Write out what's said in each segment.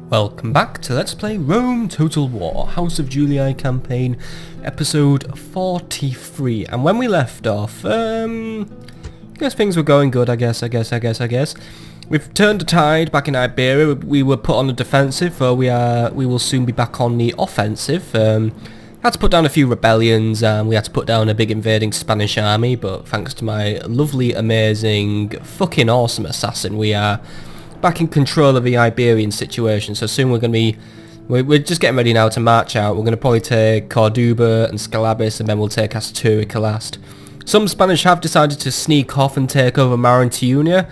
Welcome back to Let's Play Rome Total War, House of Julii campaign, episode 43. And when we left off, I guess things were going good, I guess. We've turned the tide back in Iberia. We were put on the defensive, though we will soon be back on the offensive. Had to put down a few rebellions, and we had to put down a big invading Spanish army, but thanks to my lovely, amazing, fucking awesome assassin, we are back in control of the Iberian situation. So soon we're going to be... We're just getting ready now to march out. We're going to probably take Corduba and Scalabis, and then we'll take Asturica last. Some Spanish have decided to sneak off and take over Marantiunia.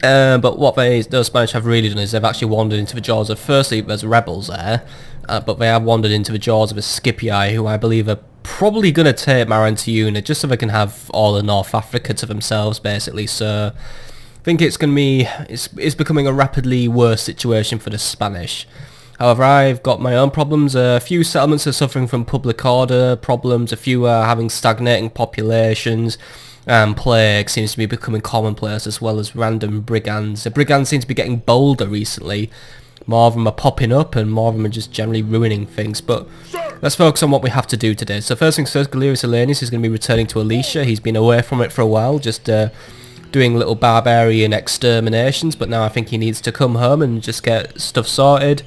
But what those Spanish have really done is they've actually wandered into the jaws of... Firstly, there's rebels there, but they have wandered into the jaws of the Scipii, who I believe are probably going to take Marantiunia, just so they can have all of North Africa to themselves, basically. So I think it's going to be... It's becoming a rapidly worse situation for the Spanish. However, I've got my own problems. A few settlements are suffering from public order problems. A few are having stagnating populations. Plague seems to be becoming commonplace, as well as random brigands. The brigands seem to be getting bolder recently. More of them are popping up, and more of them are just generally ruining things. But let's focus on what we have to do today. So first things first, Galerius Elenius is going to be returning to Alicia. He's been away from it for a while, just doing little barbarian exterminations. But now I think he needs to come home and just get stuff sorted.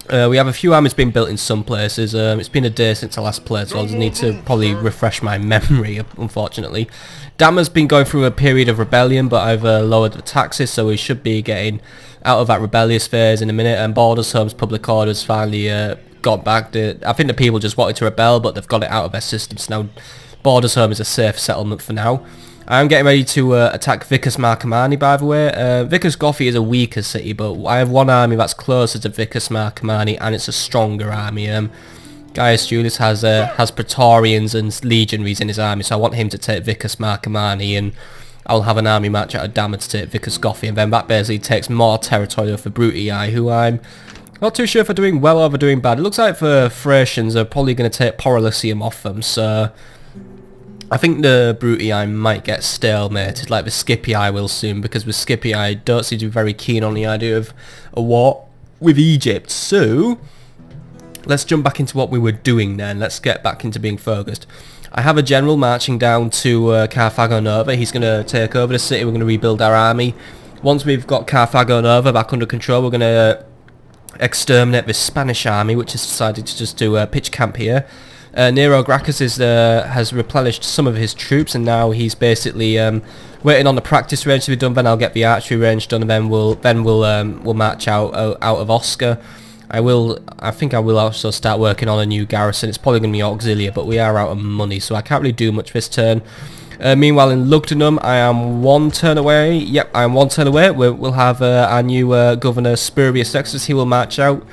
We have a few armies being built in some places. It's been a day since I last played, so I'll just need to probably refresh my memory, unfortunately. Damma's been going through a period of rebellion, but I've lowered the taxes, so we should be getting out of that rebellious phase in a minute. And Bordersholm's public order's finally got back. I think the people just wanted to rebel, but they've got it out of their systems. Now Bordersholm is a safe settlement for now. I'm getting ready to attack Vicus Marcomanni, by the way. Vicus Goffi is a weaker city, but I have one army that's closer to Vicus Marcomanni, and it's a stronger army. Gaius Julius has Praetorians and legionaries in his army, so I want him to take Vicus Marcomanni, and I'll have an army march out of Damma to take Vicus Goffi, and then that basically takes more territory for Brutii, who I'm not too sure if they're doing well or they're doing bad. It looks like the Thracians are probably going to take Porolisium off them, so I think the Brutii might get stalemated, like the Scipii will soon, because the Scipii don't seem to be very keen on the idea of a war with Egypt. So let's jump back into what we were doing then. Let's get back into being focused. I have a general marching down to Carthago Nova. He's going to take over the city. We're going to rebuild our army. Once we've got Carthago Nova back under control, we're going to exterminate this Spanish army, which has decided to just do a pitch camp here. Nero Gracchus has replenished some of his troops, and now he's basically waiting on the practice range to be done. Then I'll get the archery range done, and then we'll march out of Osca. I think I will also start working on a new garrison. It's probably going to be Auxilia, but we are out of money, so I can't really do much this turn. Meanwhile, in Lugdunum, I am one turn away. Yep, I am one turn away. We'll have our new governor, Spurius Sextus. He will march out.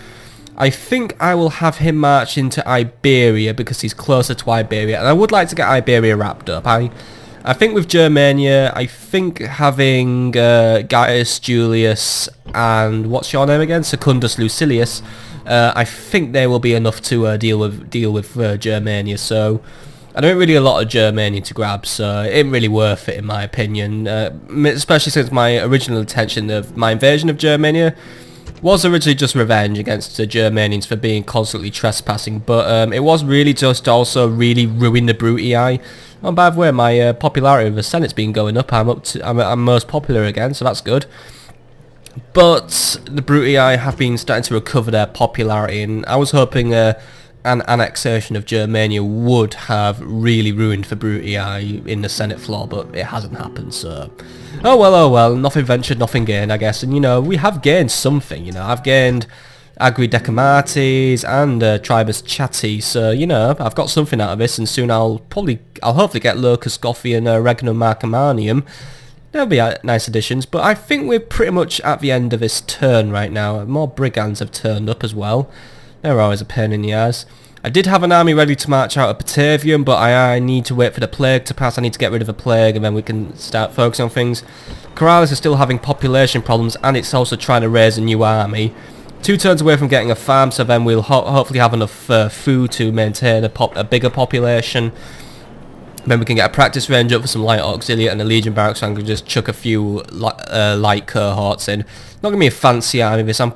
I think I will have him march into Iberia because he's closer to Iberia, and I would like to get Iberia wrapped up. I think with Germania, I think having Gaius Julius and what's your name again, Secundus Lucilius, I think they will be enough to deal with Germania. So I don't really a lot of Germania to grab, so it ain't really worth it in my opinion. Especially since my original intention of my invasion of Germania was originally just revenge against the Germanians for being constantly trespassing, but it was really just to also really ruin the Brutii. And by the way, my popularity with the Senate's been going up. I'm most popular again, so that's good. But the Brutii have been starting to recover their popularity, and I was hoping an annexation of Germania would have really ruined the Brutii in the Senate floor, but it hasn't happened, so oh well, nothing ventured, nothing gained, I guess. And you know, we have gained something. You know, I've gained Agri Decumates and Tribus Chatti, so you know, I've got something out of this, and soon I'll hopefully get Locus Goffi and Regnum Marcomannium. They'll be nice additions, but I think we're pretty much at the end of this turn right now. More brigands have turned up as well. They're always a pain in the ass. I did have an army ready to march out of Batavium, but I need to wait for the plague to pass. I need to get rid of the plague, and then we can start focusing on things. Corrales is still having population problems, and it's also trying to raise a new army. 2 turns away from getting a farm, so then we'll hopefully have enough food to maintain a bigger population. Then we can get a practice range up for some light auxiliary and a legion barracks, so I can just chuck a few light cohorts in. Not gonna be a fancy army this. I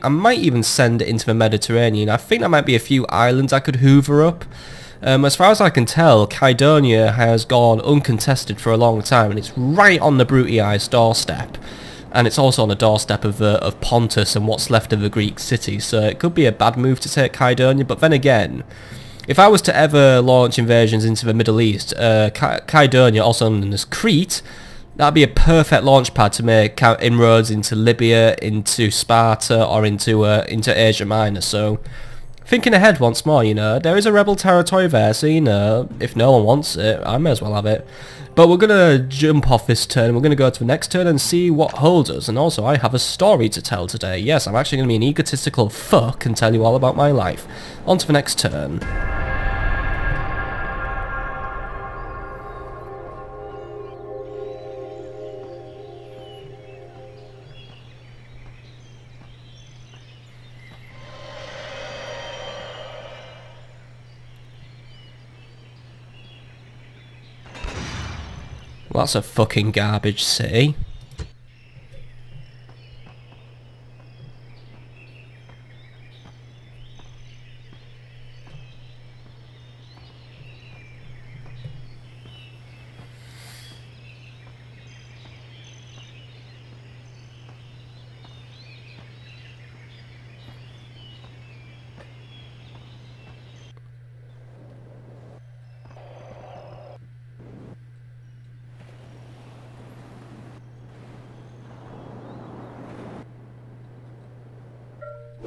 might even send it into the Mediterranean. I think there might be a few islands I could hoover up. As far as I can tell, Kydonia has gone uncontested for a long time, and it's right on the Bruttii's doorstep. And it's also on the doorstep of Pontus and what's left of the Greek cities, so it could be a bad move to take Kydonia. But then again, if I was to ever launch invasions into the Middle East, Kydonia, also known as Crete, that'd be a perfect launch pad to make inroads into Libya, into Sparta, or into Asia Minor. So, thinking ahead once more, there is a rebel territory there, so if no one wants it, I may as well have it. But we're going to jump off this turn, we're going to go to the next turn and see what holds us. And also, I have a story to tell today. Yes, I'm actually going to be an egotistical fuck and tell you all about my life. On to the next turn. Well, that's a fucking garbage city.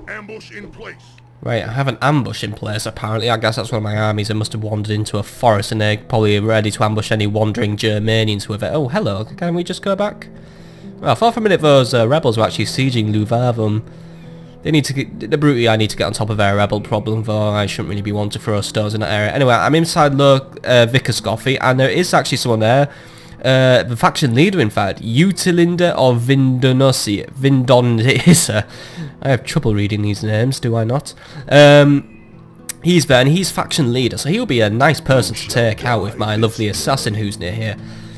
Ambush in place. Right, I have an ambush in place apparently. I guess that's one of my armies that must have wandered into a forest and they're probably ready to ambush any wandering Germanians with it. Oh, hello, can we just go back? Well, I thought for a minute those rebels were actually sieging Luvavum. They need to get, the Brutii, I need to get on top of their rebel problem, though I shouldn't really be one to throw stones in that area. Anyway, I'm inside Vickerscoffy, and there is actually someone there. The faction leader, in fact, Utilinda or Vindonisa. I have trouble reading these names, do I not? He's there, and he's faction leader, so he'll be a nice person to take out with my lovely assassin who's near here.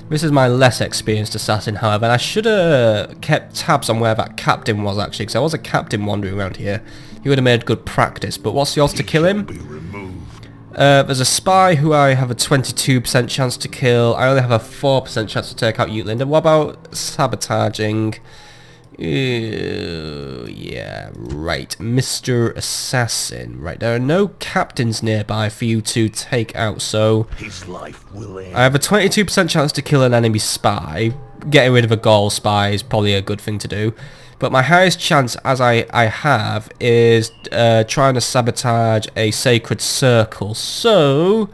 This is my less experienced assassin, however, and I should have kept tabs on where that captain was, actually, because there was a captain wandering around here. He would have made good practice, but what's the odds to kill him? There's a spy who I have a 22% chance to kill. I only have a 4% chance to take out Utlinda. What about sabotaging? Yeah, right. Mr. Assassin. Right, there are no captains nearby for you to take out, so His life will end. I have a 22% chance to kill an enemy spy. Getting rid of a Gaul spy is probably a good thing to do. But my highest chance, as I have, is trying to sabotage a sacred circle. So,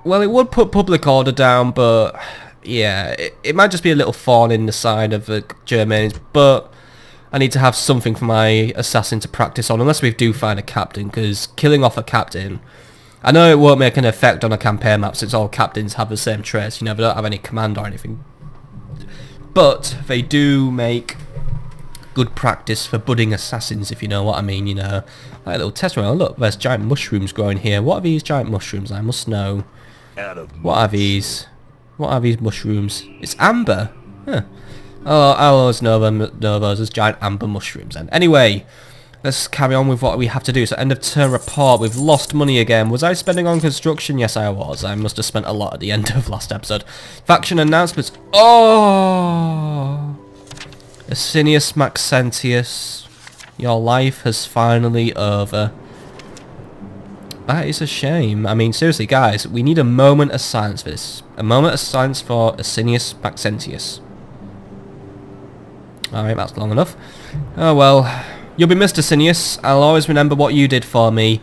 well, it would put public order down, but yeah, it might just be a little thorn in the side of the Germans. But I need to have something for my assassin to practice on, unless we do find a captain, because killing off a captain, I know it won't make an effect on a campaign map since all captains have the same traits. They don't have any command or anything. But they do make good practice for budding assassins, if you know what I mean, Like a little test run. Oh, look, there's giant mushrooms growing here. What are these giant mushrooms? I must know. What are these? What are these mushrooms? It's amber. Huh. Oh, I always know those as giant amber mushrooms then. Anyway, let's carry on with what we have to do. So end of turn report. We've lost money again. Was I spending on construction? Yes, I was. I must have spent a lot at the end of last episode. Faction announcements. Oh! Asinius Maxentius. Your life has finally over. That is a shame. I mean, seriously, guys, we need a moment of silence for this. A moment of silence for Asinius Maxentius. Alright, that's long enough. Oh well. You'll be missed, Asinius. I'll always remember what you did for me.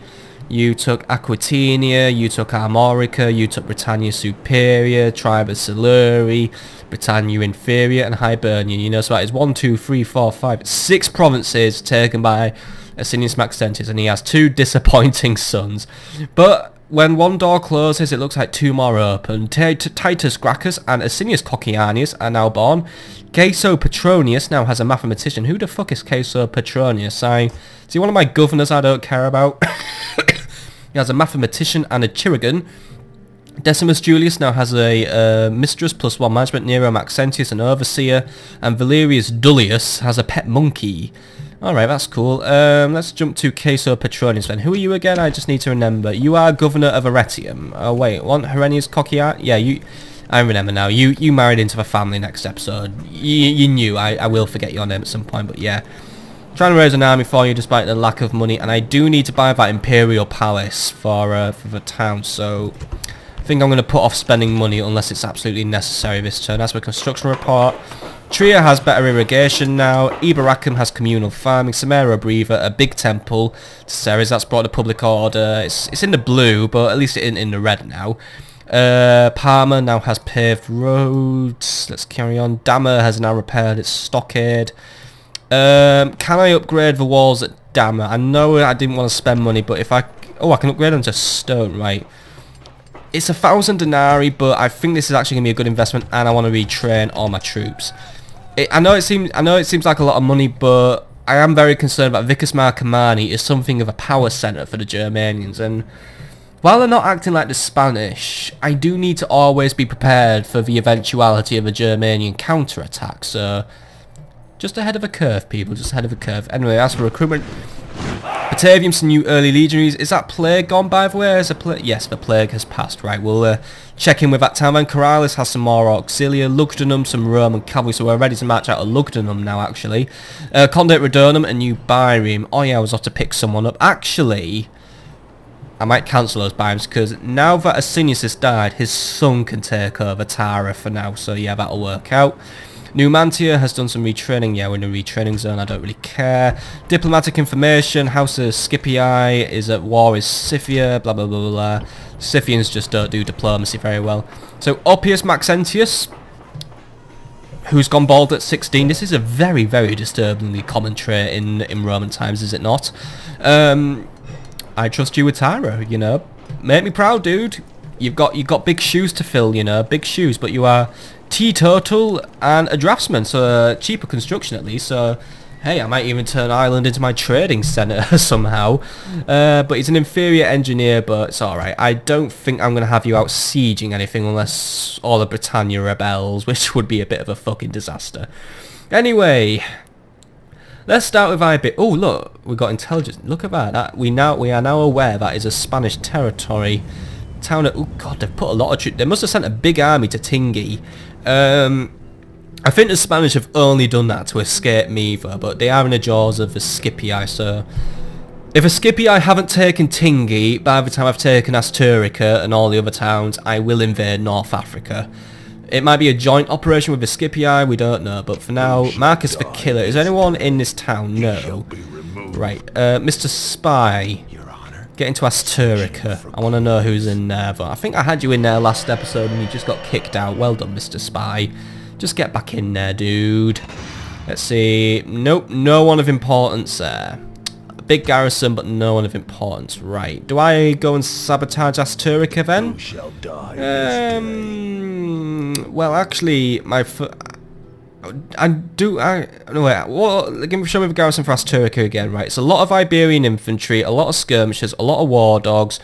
You took Aquitania, you took Armorica, you took Britannia Superior, Tribe of Siluri, Britannia Inferior, and Hibernia. So that is 1, 2, 3, 4, 5, 6 provinces taken by Asinius Maxentius, and he has 2 disappointing sons. But when one door closes, it looks like 2 more open. Titus Gracchus and Asinius Cocceianus are now born. Caeso Petronius now has a mathematician. Who the fuck is Caeso Petronius? Is he one of my governors I don't care about? He has a mathematician and a chirurgeon. Decimus Julius now has a mistress +1 management, Nero Maxentius an overseer, and Valerius Dullius has a pet monkey. Alright, that's cool. Let's jump to Caeso Petronius then. Who are you again? I just need to remember. You are governor of Arretium. Oh wait, what? Herennius Coccii? Yeah, you... I remember now. You married into the family next episode. You knew. I will forget your name at some point, but yeah. Trying to raise an army for you despite the lack of money, and I do need to buy that Imperial Palace for the town, so... I think I'm going to put off spending money unless it's absolutely necessary this turn. As for construction report, Trier has better irrigation now, Iberacum has communal farming, Samara Breva, a big temple, Ceres, that's brought the public order, it's in the blue, but at least it's in the red now. Parma now has paved roads, let's carry on. Damer has now repaired its stockade. Can I upgrade the walls at Damer? I know I didn't want to spend money, but if I... Oh, I can upgrade them to stone, right. It's 1,000 denarii, but I think this is actually going to be a good investment, and I want to retrain all my troops. I know it seems like a lot of money, but I am very concerned that Vicus Marcomanni is something of a power centre for the Germanians, and while they're not acting like the Spanish, I do need to always be prepared for the eventuality of a Germanian counterattack, so just ahead of a curve, people, just ahead of a curve. Anyway, as for recruitment, Batavium, some new early legionaries. Is that plague gone, by the way? Yes, the plague has passed. Right, we'll check in with that town then. Coriolis has some more auxilia. Lugdunum, some Roman cavalry, so we're ready to march out of Lugdunum now, actually. Condate Redonum and New Byrrhum. Oh yeah, I was off to pick someone up. Actually, I might cancel those Byrrhums, because now that Asinius has died, his son can take over Tara for now, so yeah, that'll work out. Numantia has done some retraining. Yeah, we're in a retraining zone. I don't really care. Diplomatic information. House of Scipii is at war with Scythia. Blah, blah, blah, blah, blah. Scythians just don't do diplomacy very well. So, Oppius Maxentius, who's gone bald at 16. This is a very, very disturbingly common trait in Roman times, is it not? I trust you with Tyro, you know. Make me proud, dude. You've got big shoes to fill, you know. Big shoes, but you are... teetotal and a draftsman, so cheaper construction at least, so hey, I might even turn Ireland into my trading centre somehow. But he's an inferior engineer, but it's alright. I don't think I'm going to have you out sieging anything unless all of Britannia rebels, which would be a bit of a fucking disaster. Anyway, let's start with IB. Oh look, we got intelligence. Look at that. We are now aware that is a Spanish territory. Town of, oh god, they've put a lot of troops. They must have sent a big army to Tingi. I think the Spanish have only done that to escape me though, but they are in the jaws of the Scipii, so if the Scipii haven't taken Tingi, by the time I've taken Asturica and all the other towns, I will invade North Africa. It might be a joint operation with the Scipii, we don't know, but for now, Marcus the Killer. Is anyone in this town? No. Right, Mr. Spy. Get into Asturica. I want to know who's in there, but I think I had you in there last episode and you just got kicked out. Well done, Mr. Spy. Just get back in there, dude. Let's see. Nope, no one of importance there. A big garrison, but no one of importance. Right. Do I go and sabotage Asturica then? You shall die. Well, actually, show me the garrison for Asturica again, right? It's a lot of Iberian infantry, a lot of skirmishers, a lot of war dogs,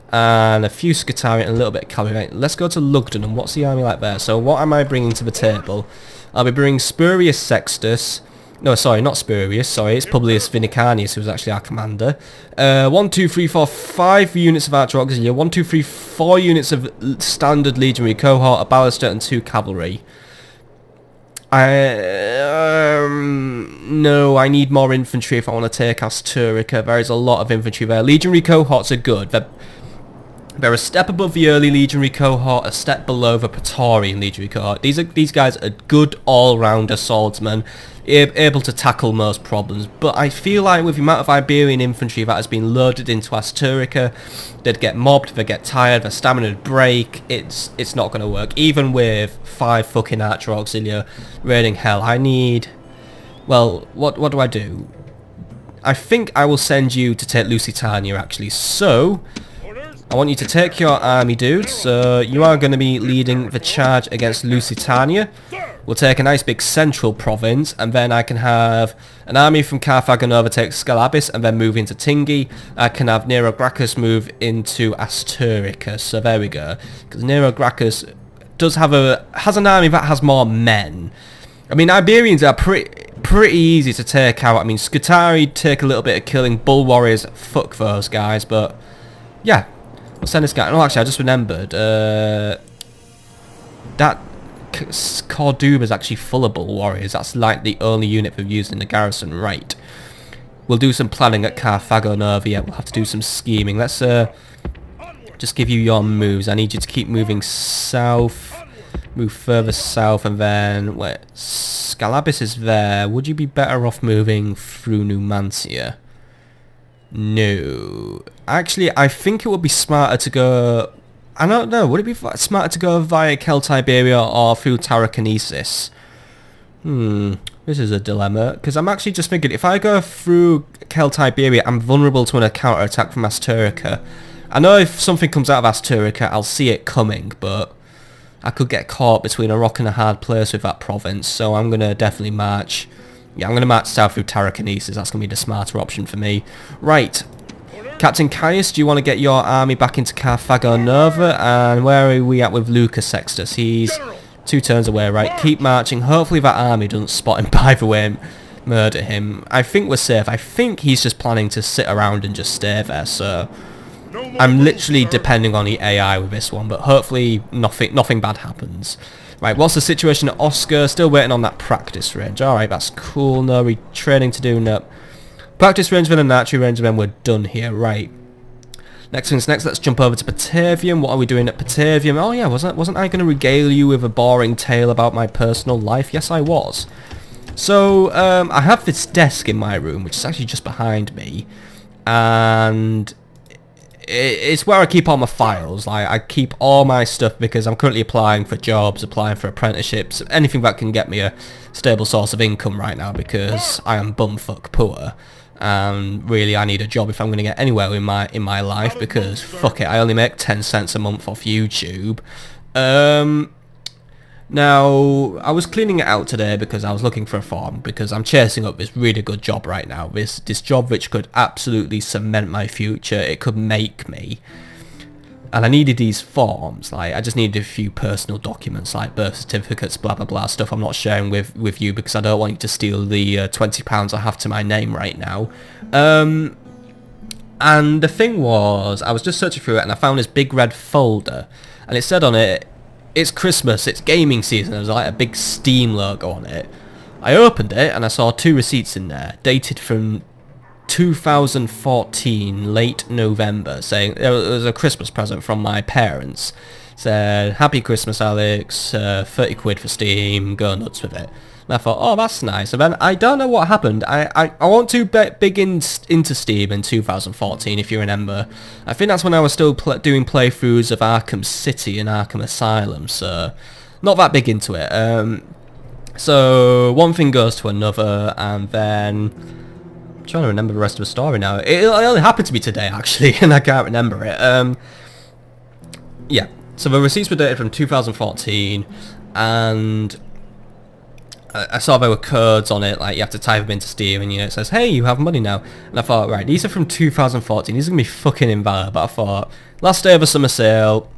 and a few Scutari and a little bit of cavalry. Right, let's go to Lugdunum. What's the army like there? So what am I bringing to the table? I'll be bringing Spurius Sextus. No, sorry, not Spurius. Sorry, it's Publius Vinicanius, who's actually our commander. 1, 2, 3, 4, 5 units of archer auxiliary. 1, 2, 3, 4 units of standard legionary cohort, a ballista, and 2 cavalry. No, I need more infantry if I want to take Asturica. There is a lot of infantry there. Legionary cohorts are good. They're a step above the early legionary cohort, a step below the Praetorian legionary cohort. These guys are good all-rounder swordsmen, able to tackle most problems. But I feel like with the amount of Iberian infantry that has been loaded into Asturica, they'd get mobbed, they'd get tired, their stamina would break. It's not going to work. Even with 5 fucking archer auxilia raiding hell, I need... Well, what do I do? I think I will send you to take Lusitania, actually. So... I want you to take your army, dude. So you are going to be leading the charge against Lusitania. We'll take a nice big central province, and then I can have an army from Carthago overtake Scalabis and then move into Tingi. I can have Nero Gracchus move into Asturica. So there we go. Because Nero Gracchus does have has an army that has more men. I mean, Iberians are pretty easy to take out. I mean, Scutari take a little bit of killing. Bull Warriors, fuck those guys. But yeah, we'll send this guy. Oh, actually, I just remembered that Corduba is actually full of Bull Warriors. That's like the only unit we've used in the garrison. Right. We'll do some planning at Carthago Nova. Yeah, we'll have to do some scheming. Let's just give you your moves. I need you to keep moving south. Move further south, and then wait, Scalabis is there. Would you be better off moving through Numancia? No. Actually, I think it would be smarter to go... I don't know, would it be smarter to go via Celtiberia or through Tarraconensis? This is a dilemma, because I'm actually just thinking, if I go through Celtiberia, I'm vulnerable to an counter-attack from Asturica. I know if something comes out of Asturica, I'll see it coming, but I could get caught between a rock and a hard place with that province, so I'm going to definitely march... Yeah, I'm going to march south through Tarraconensis. That's going to be the smarter option for me. Right. Captain Caius, do you want to get your army back into Carthago Nova? And where are we at with Lucas Sextus? He's 2 turns away, right? Keep marching. Hopefully that army doesn't spot him by the way and murder him. I think we're safe. I think he's just planning to sit around and just stay there, so... I'm literally depending on the AI with this one, but hopefully nothing bad happens. Right, what's the situation at Oscar? Still waiting on that practice range. Alright, that's cool. No retraining to do. No. Practice range, then an archery range, and then we're done here. Right. Next thing's next. Let's jump over to Patavium. What are we doing at Patavium? Oh yeah, wasn't I going to regale you with a boring tale about my personal life? Yes, I was. So, I have this desk in my room, which is actually just behind me, and it's where I keep all my files. Like, I keep all my stuff because I'm currently applying for jobs, applying for apprenticeships, anything that can get me a stable source of income right now, because I am bumfuck poor. And really, I need a job if I'm going to get anywhere in my life, because fuck it, I only make 10 cents a month off YouTube. Now, I was cleaning it out today because I was looking for a farm, because I'm chasing up this really good job right now. This job which could absolutely cement my future. It could make me. And I needed these forms. Like, I just needed a few personal documents, like birth certificates, blah blah blah, stuff I'm not sharing with you because I don't want you to steal the £20 I have to my name right now. And the thing was, I was just searching through it and I found this big red folder, and it said on it, it's Christmas, it's gaming season. There was like a big Steam logo on it. I opened it and I saw 2 receipts in there, dated from 2014, late November, saying it was a Christmas present from my parents. Said, "Happy Christmas, Alex, 30 quid for Steam, go nuts with it." And I thought, oh, that's nice. And then I don't know what happened. I wasn't too big into Steam in 2014, if you remember. I think that's when I was still doing playthroughs of Arkham City and Arkham Asylum, so not that big into it. So one thing goes to another, and then I'm trying to remember the rest of the story now. It only happened to me today, actually, and I can't remember it. Yeah, so the receipts were dated from 2014, and I saw there were codes on it, like you have to type them into Steam, and you know, it says, hey, you have money now. And I thought, right, these are from 2014, these are going to be fucking invalid. But I thought, last day of a summer sale,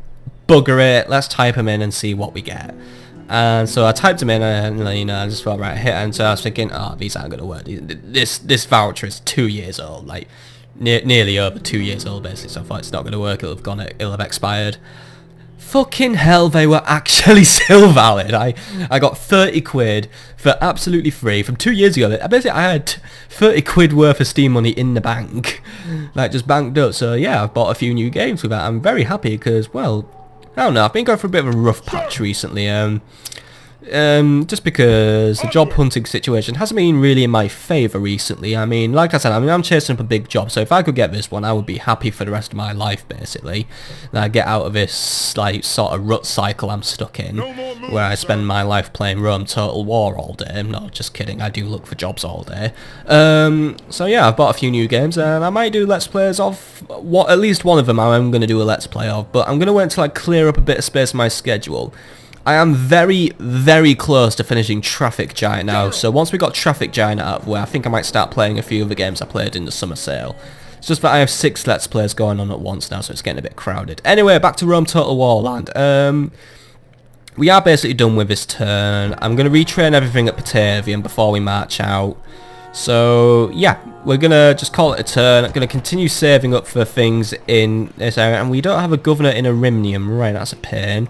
bugger it, let's type them in and see what we get. And so I typed them in, and you know, I just thought, right, hit enter. I was thinking, oh, these aren't going to work. This voucher is 2 years old, like nearly over 2 years old, basically. So I thought it's not going to work, it'll have expired. Fucking hell, they were actually still valid. I got 30 quid for absolutely free from 2 years ago. Basically, I had 30 quid worth of Steam money in the bank, like just banked up. So yeah, I've bought a few new games with that. I'm very happy because, well, I don't know, I've been going through a bit of a rough patch recently. Just because the job hunting situation hasn't been really in my favour recently. I mean, like I said, I'm chasing up a big job, so if I could get this one, I would be happy for the rest of my life, basically. And I get out of this, like, sort of rut cycle I'm stuck in, where I spend my life playing Rome Total War all day. No, just kidding, I do look for jobs all day. So yeah, I've bought a few new games, and I might do Let's Plays of, at least one of them I'm going to do a Let's Play of, but I'm going to wait until I clear up a bit of space in my schedule. I am very, very close to finishing Traffic Giant now, so once we got Traffic Giant out of the way, I think I might start playing a few of the games I played in the summer sale. It's just that I have 6 Let's Plays going on at once now, so it's getting a bit crowded. Anyway, back to Rome Total War Land. We are basically done with this turn. I'm going to retrain everything at Batavium before we march out. So, yeah, we're going to just call it a turn. I'm going to continue saving up for things in this area, and we don't have a governor in Arimnium. Right, that's a pain.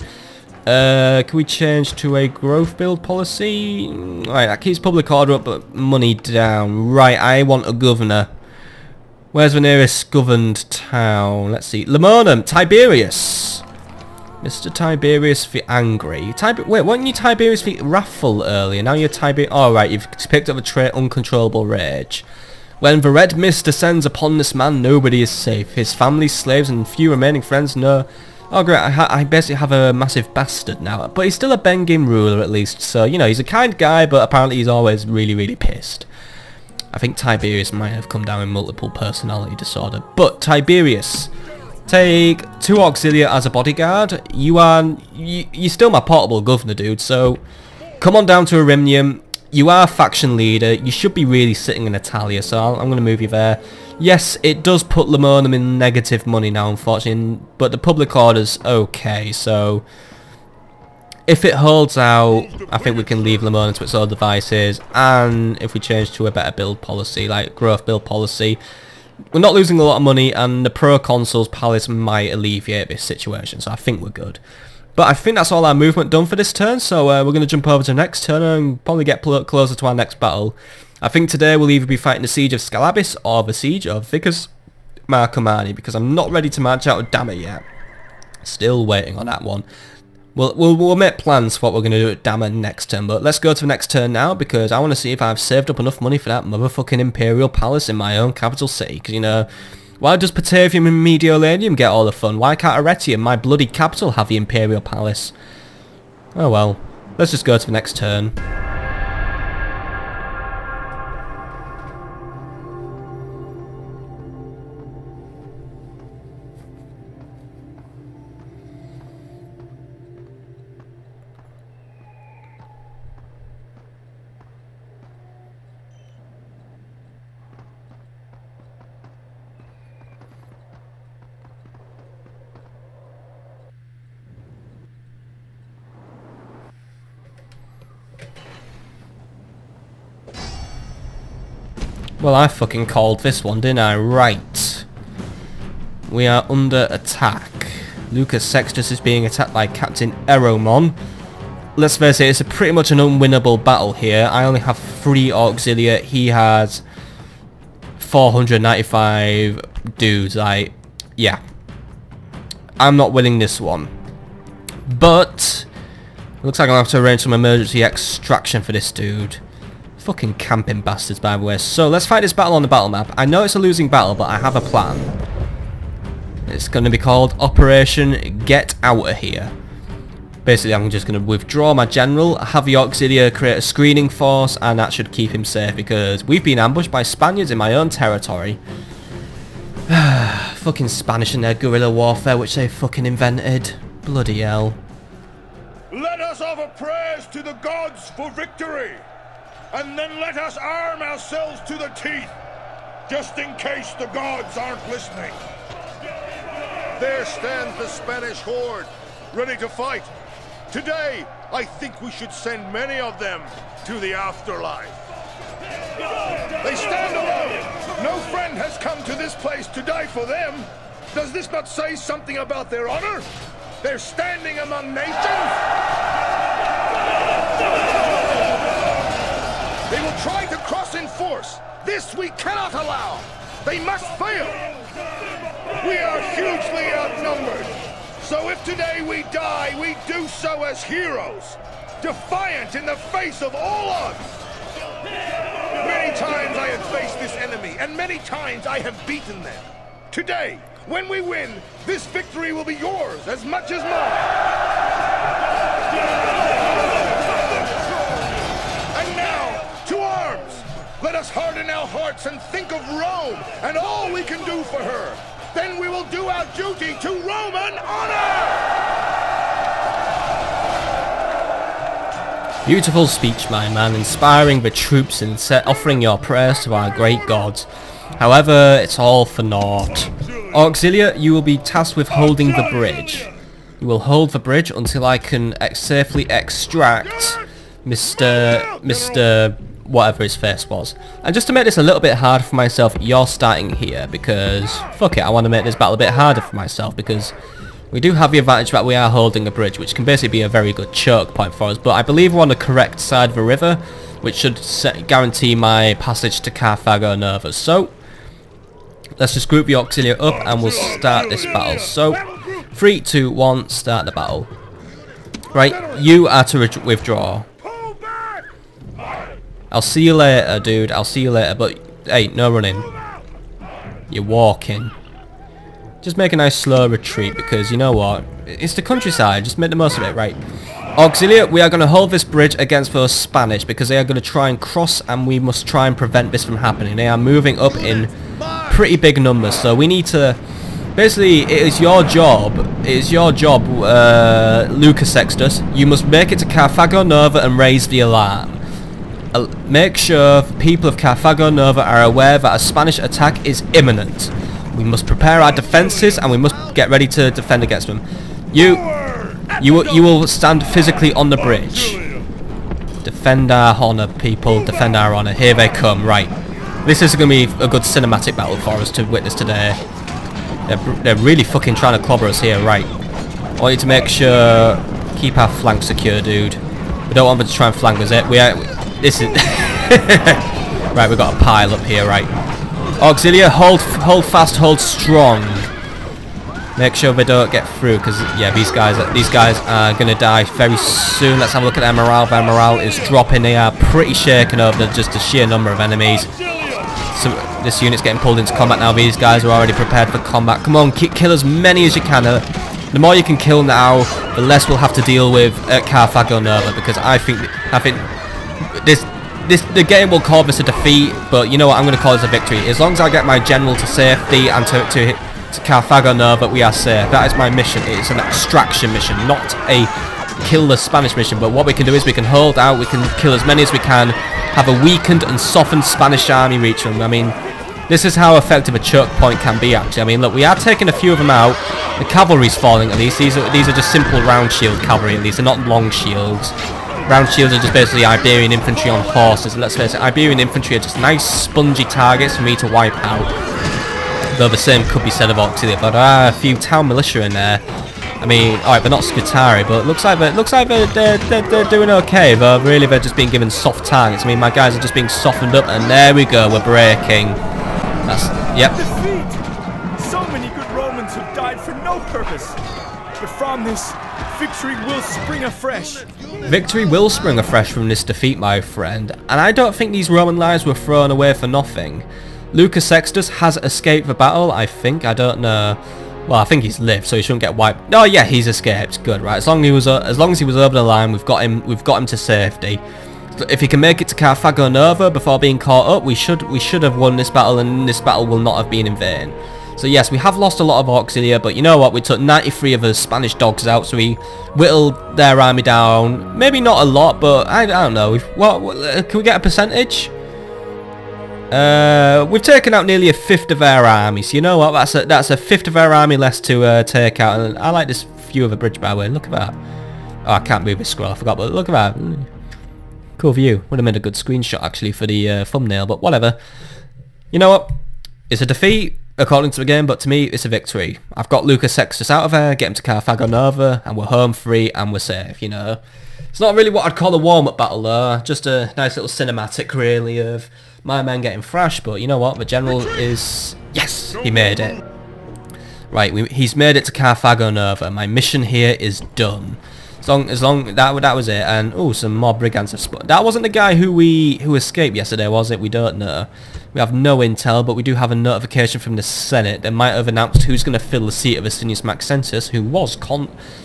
Can we change to a growth build policy? Right, that keeps public order up but money down. Right, I want a governor. Where's the nearest governed town? Let's see. Lemonum, Tiberius. Mr. Tiberius the Angry. Wait, weren't you Tiberius the Wrathful earlier? Now you're Tiberius. Oh, right, you've picked up a trait Uncontrollable Rage. When the red mist descends upon this man, nobody is safe. His family, slaves, and few remaining friends know. Oh great, I basically have a massive bastard now, but he's still a Bengim ruler at least, so you know, he's a kind guy, but apparently he's always really, really pissed. I think Tiberius might have come down with multiple personality disorder, but Tiberius, take 2 Auxilia as a bodyguard. You're still my portable governor, dude, so come on down to Arimnium. You are faction leader, you should be really sitting in Italia, so I'm going to move you there. Yes, it does put Lemonum in negative money now, unfortunately, but the public order's okay, so if it holds out, I think we can leave Lemonum to its own devices, and if we change to a better build policy, like growth build policy, we're not losing a lot of money, and the Proconsul's Palace might alleviate this situation, so I think we're good. But I think that's all our movement done for this turn, so we're going to jump over to the next turn and probably get closer to our next battle. I think today we'll either be fighting the Siege of Scalabis or the Siege of Vicus Marcomanni, because I'm not ready to march out of Dama yet. Still waiting on that one. We'll make plans for what we're going to do at Dama next turn, but let's go to the next turn now, because I want to see if I've saved up enough money for that motherfucking Imperial Palace in my own capital city, because, you know, why does Batavium and Mediolanium get all the fun? Why can't Arretium, my bloody capital, have the Imperial Palace? Oh well, let's just go to the next turn. Well, I fucking called this one, didn't I? Right. We are under attack. Lucas Sextus is being attacked by Captain Eromon. Let's face it, it's pretty much an unwinnable battle here. I only have 3 Auxilia. He has 495 dudes. Yeah. I'm not winning this one. But it looks like I'll have to arrange some emergency extraction for this dude. Fucking camping bastards, by the way. So let's fight this battle on the battle map. I know it's a losing battle, but I have a plan. It's going to be called Operation Get Out of Here. Basically, I'm just going to withdraw my general, have the Auxilia create a screening force, and that should keep him safe, because we've been ambushed by Spaniards in my own territory. Fucking Spanish and their guerrilla warfare, which they fucking invented. Bloody hell. Let us offer prayers to the gods for victory, and then let us arm ourselves to the teeth, just in case the gods aren't listening. There stands the Spanish horde, ready to fight. Today, I think we should send many of them to the afterlife. They stand alone. No friend has come to this place to die for them. Does this not say something about their honor? They're standing among nations. They will try to cross in force. This we cannot allow. They must fail. We are hugely outnumbered. So if today we die, we do so as heroes. defiant in the face of all odds. Many times I have faced this enemy, and many times I have beaten them. Today, when we win, this victory will be yours as much as mine. And now, to arms! Let us harden our hearts and think of Rome and all we can do for her. Then we will do our duty to Roman honor! Beautiful speech, my man, inspiring the troops and offering your prayers to our great gods. However, it's all for naught. Auxilia, you will be tasked with holding the bridge. You will hold the bridge until I can safely extract Mr. whatever his face was. And just to make this a little bit harder for myself, you're starting here because, fuck it, I want to make this battle a bit harder for myself because we do have the advantage that we are holding a bridge, which can basically be a very good choke point for us, but I believe we're on the correct side of the river, which should guarantee my passage to Carthago Nova. So, let's just group the Auxilia up and we'll start this battle. So, 3, 2, 1, start the battle. Right, you are to withdraw. I'll see you later, dude, I'll see you later, but hey, no running. You're walking. Just make a nice slow retreat because you know what? It's the countryside, just make the most of it, right? Auxilia, we are going to hold this bridge against those Spanish because they are going to try and cross and we must try and prevent this from happening. They are moving up in pretty big numbers, so we need to... Basically, it is your job, Lucas Sextus. You must make it to Carthago Nova and raise the alarm. Make sure the people of Carthago Nova are aware that a Spanish attack is imminent. We must prepare our defences and we must get ready to defend against them. You will stand physically on the bridge. Defend our honour, people. Defend our honour. Here they come. Right. This is going to be a good cinematic battle for us to witness today. They're really fucking trying to clobber us here. Right. I want you to make sure... Keep our flank secure, dude. We don't want them to try and flank us. This is... Right, we've got a pile up here, right. Auxilia, hold fast, hold strong. Make sure they don't get through, because yeah, these guys are gonna die very soon. Let's have a look at their morale. Their morale is dropping. They are pretty shaken over just the sheer number of enemies. So this unit's getting pulled into combat now. These guys are already prepared for combat. Come on, kill as many as you can. The more you can kill now, the less we'll have to deal with at Carthago Nova, because I think the game will call this a defeat, but you know what, I'm going to call this a victory. As long as I get my general to safety and to Carthago Nova, we are safe. That is my mission. It's an extraction mission, not a kill the Spanish mission. But what we can do is we can hold out, we can kill as many as we can, have a weakened and softened Spanish army reach them. I mean, this is how effective a choke point can be, actually. I mean, look, we are taking a few of them out. The cavalry's falling at least. These are just simple round shield cavalry at least. They're not long shields. Round shields are just basically Iberian infantry on horses, and let's face it, Iberian infantry are just nice spongy targets for me to wipe out. Though the same could be said of Auxilia, but a few town militia in there. I mean, alright, they're not Scutari, but it looks like they're doing okay, but really they're just being given soft targets. I mean, my guys are just being softened up, and there we go, we're breaking. That's, yep. Defeat! So many good Romans have died for no purpose, but from this, victory will spring afresh. Victory will spring afresh from this defeat, my friend, and I don't think these Roman lives were thrown away for nothing. Lucas Sextus has escaped the battle, I think. I don't know. Well, I think he's lived, so he shouldn't get wiped. Oh yeah, he's escaped. Good, right? As long as he was over the line, we've got him to safety. If he can make it to Carthago Nova before being caught up, we should have won this battle, and this battle will not have been in vain. So yes, we have lost a lot of Auxilia, but you know what? We took 93 of the Spanish dogs out, so we whittled their army down. Maybe not a lot, but I don't know. Can we get a percentage? We've taken out nearly a fifth of our army, so you know what? That's a fifth of our army less to take out. And I like this view of a bridge, by the way. Look at that. Oh, I can't move this scroll. I forgot, but look at that. Cool view. Would have made a good screenshot actually for the thumbnail, but whatever. You know what? It's a defeat according to the game, but to me it's a victory. I've got Lucas Sextus out of there, get him to Carthago Nova, and we're home free and we're safe, you know. It's not really what I'd call a warm-up battle though, just a nice little cinematic really of my men getting thrashed, but you know what, the general is... Yes, he made it. Right, he's made it to Carthago Nova. My mission here is done. As long that was it. And oh, some more brigands have spotted. That wasn't the guy who escaped yesterday, was it? We don't know. We have no intel, but we do have a notification from the Senate. They might have announced who's going to fill the seat of Asinius Maxentius, who was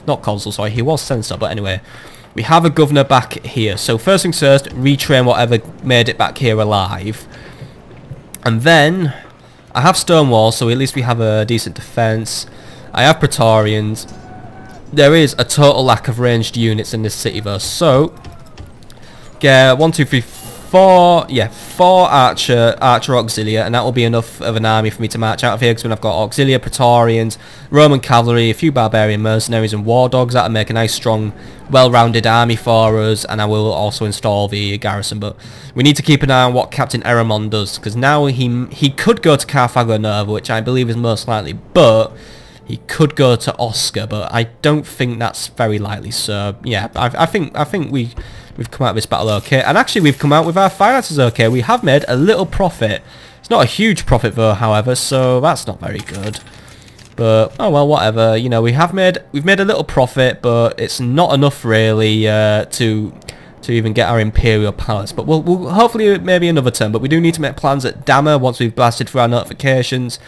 not consul, sorry, he was censor. But anyway, we have a governor back here. So first things first, retrain whatever made it back here alive, and then I have Stonewall, so at least we have a decent defense. I have Praetorians. There is a total lack of ranged units in this city though, so yeah, 1, 2, 3, 4, yeah, 4 archer auxilia, and that will be enough of an army for me to march out of here, because when I've got auxilia, Praetorians, Roman cavalry, a few barbarian mercenaries and war dogs, that'll make a nice strong well-rounded army for us, and I will also install the garrison. But we need to keep an eye on what Captain Eramon does, because now he could go to Carthago Nova, which I believe is most likely, but he could go to Oscar, but I don't think that's very likely. So yeah, I think we've come out of this battle okay, and actually we've come out with our finances okay. We have made a little profit. It's not a huge profit though, however, so that's not very good. But oh well, whatever. You know, we've made a little profit, but it's not enough really to even get our Imperial Palace. But we'll hopefully maybe another turn. But we do need to make plans at Dammer once we've blasted through our notifications.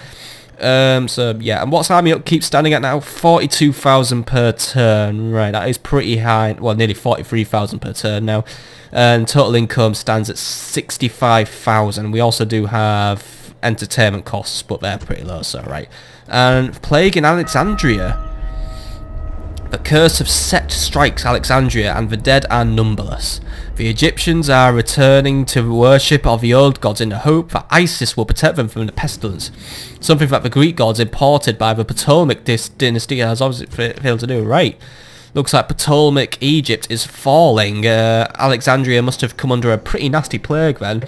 So yeah, and what's army up keeps standing at now? 42,000 per turn. Right, that is pretty high. Well, nearly 43,000 per turn now. And total income stands at 65,000. We also do have entertainment costs, but they're pretty low, so right. And plague in Alexandria. The curse of Set strikes Alexandria, and the dead are numberless. The Egyptians are returning to worship of the old gods in the hope that Isis will protect them from the pestilence. Something that the Greek gods imported by the Ptolemaic dynasty has obviously failed to do. Right. Looks like Ptolemaic Egypt is falling. Alexandria must have come under a pretty nasty plague then.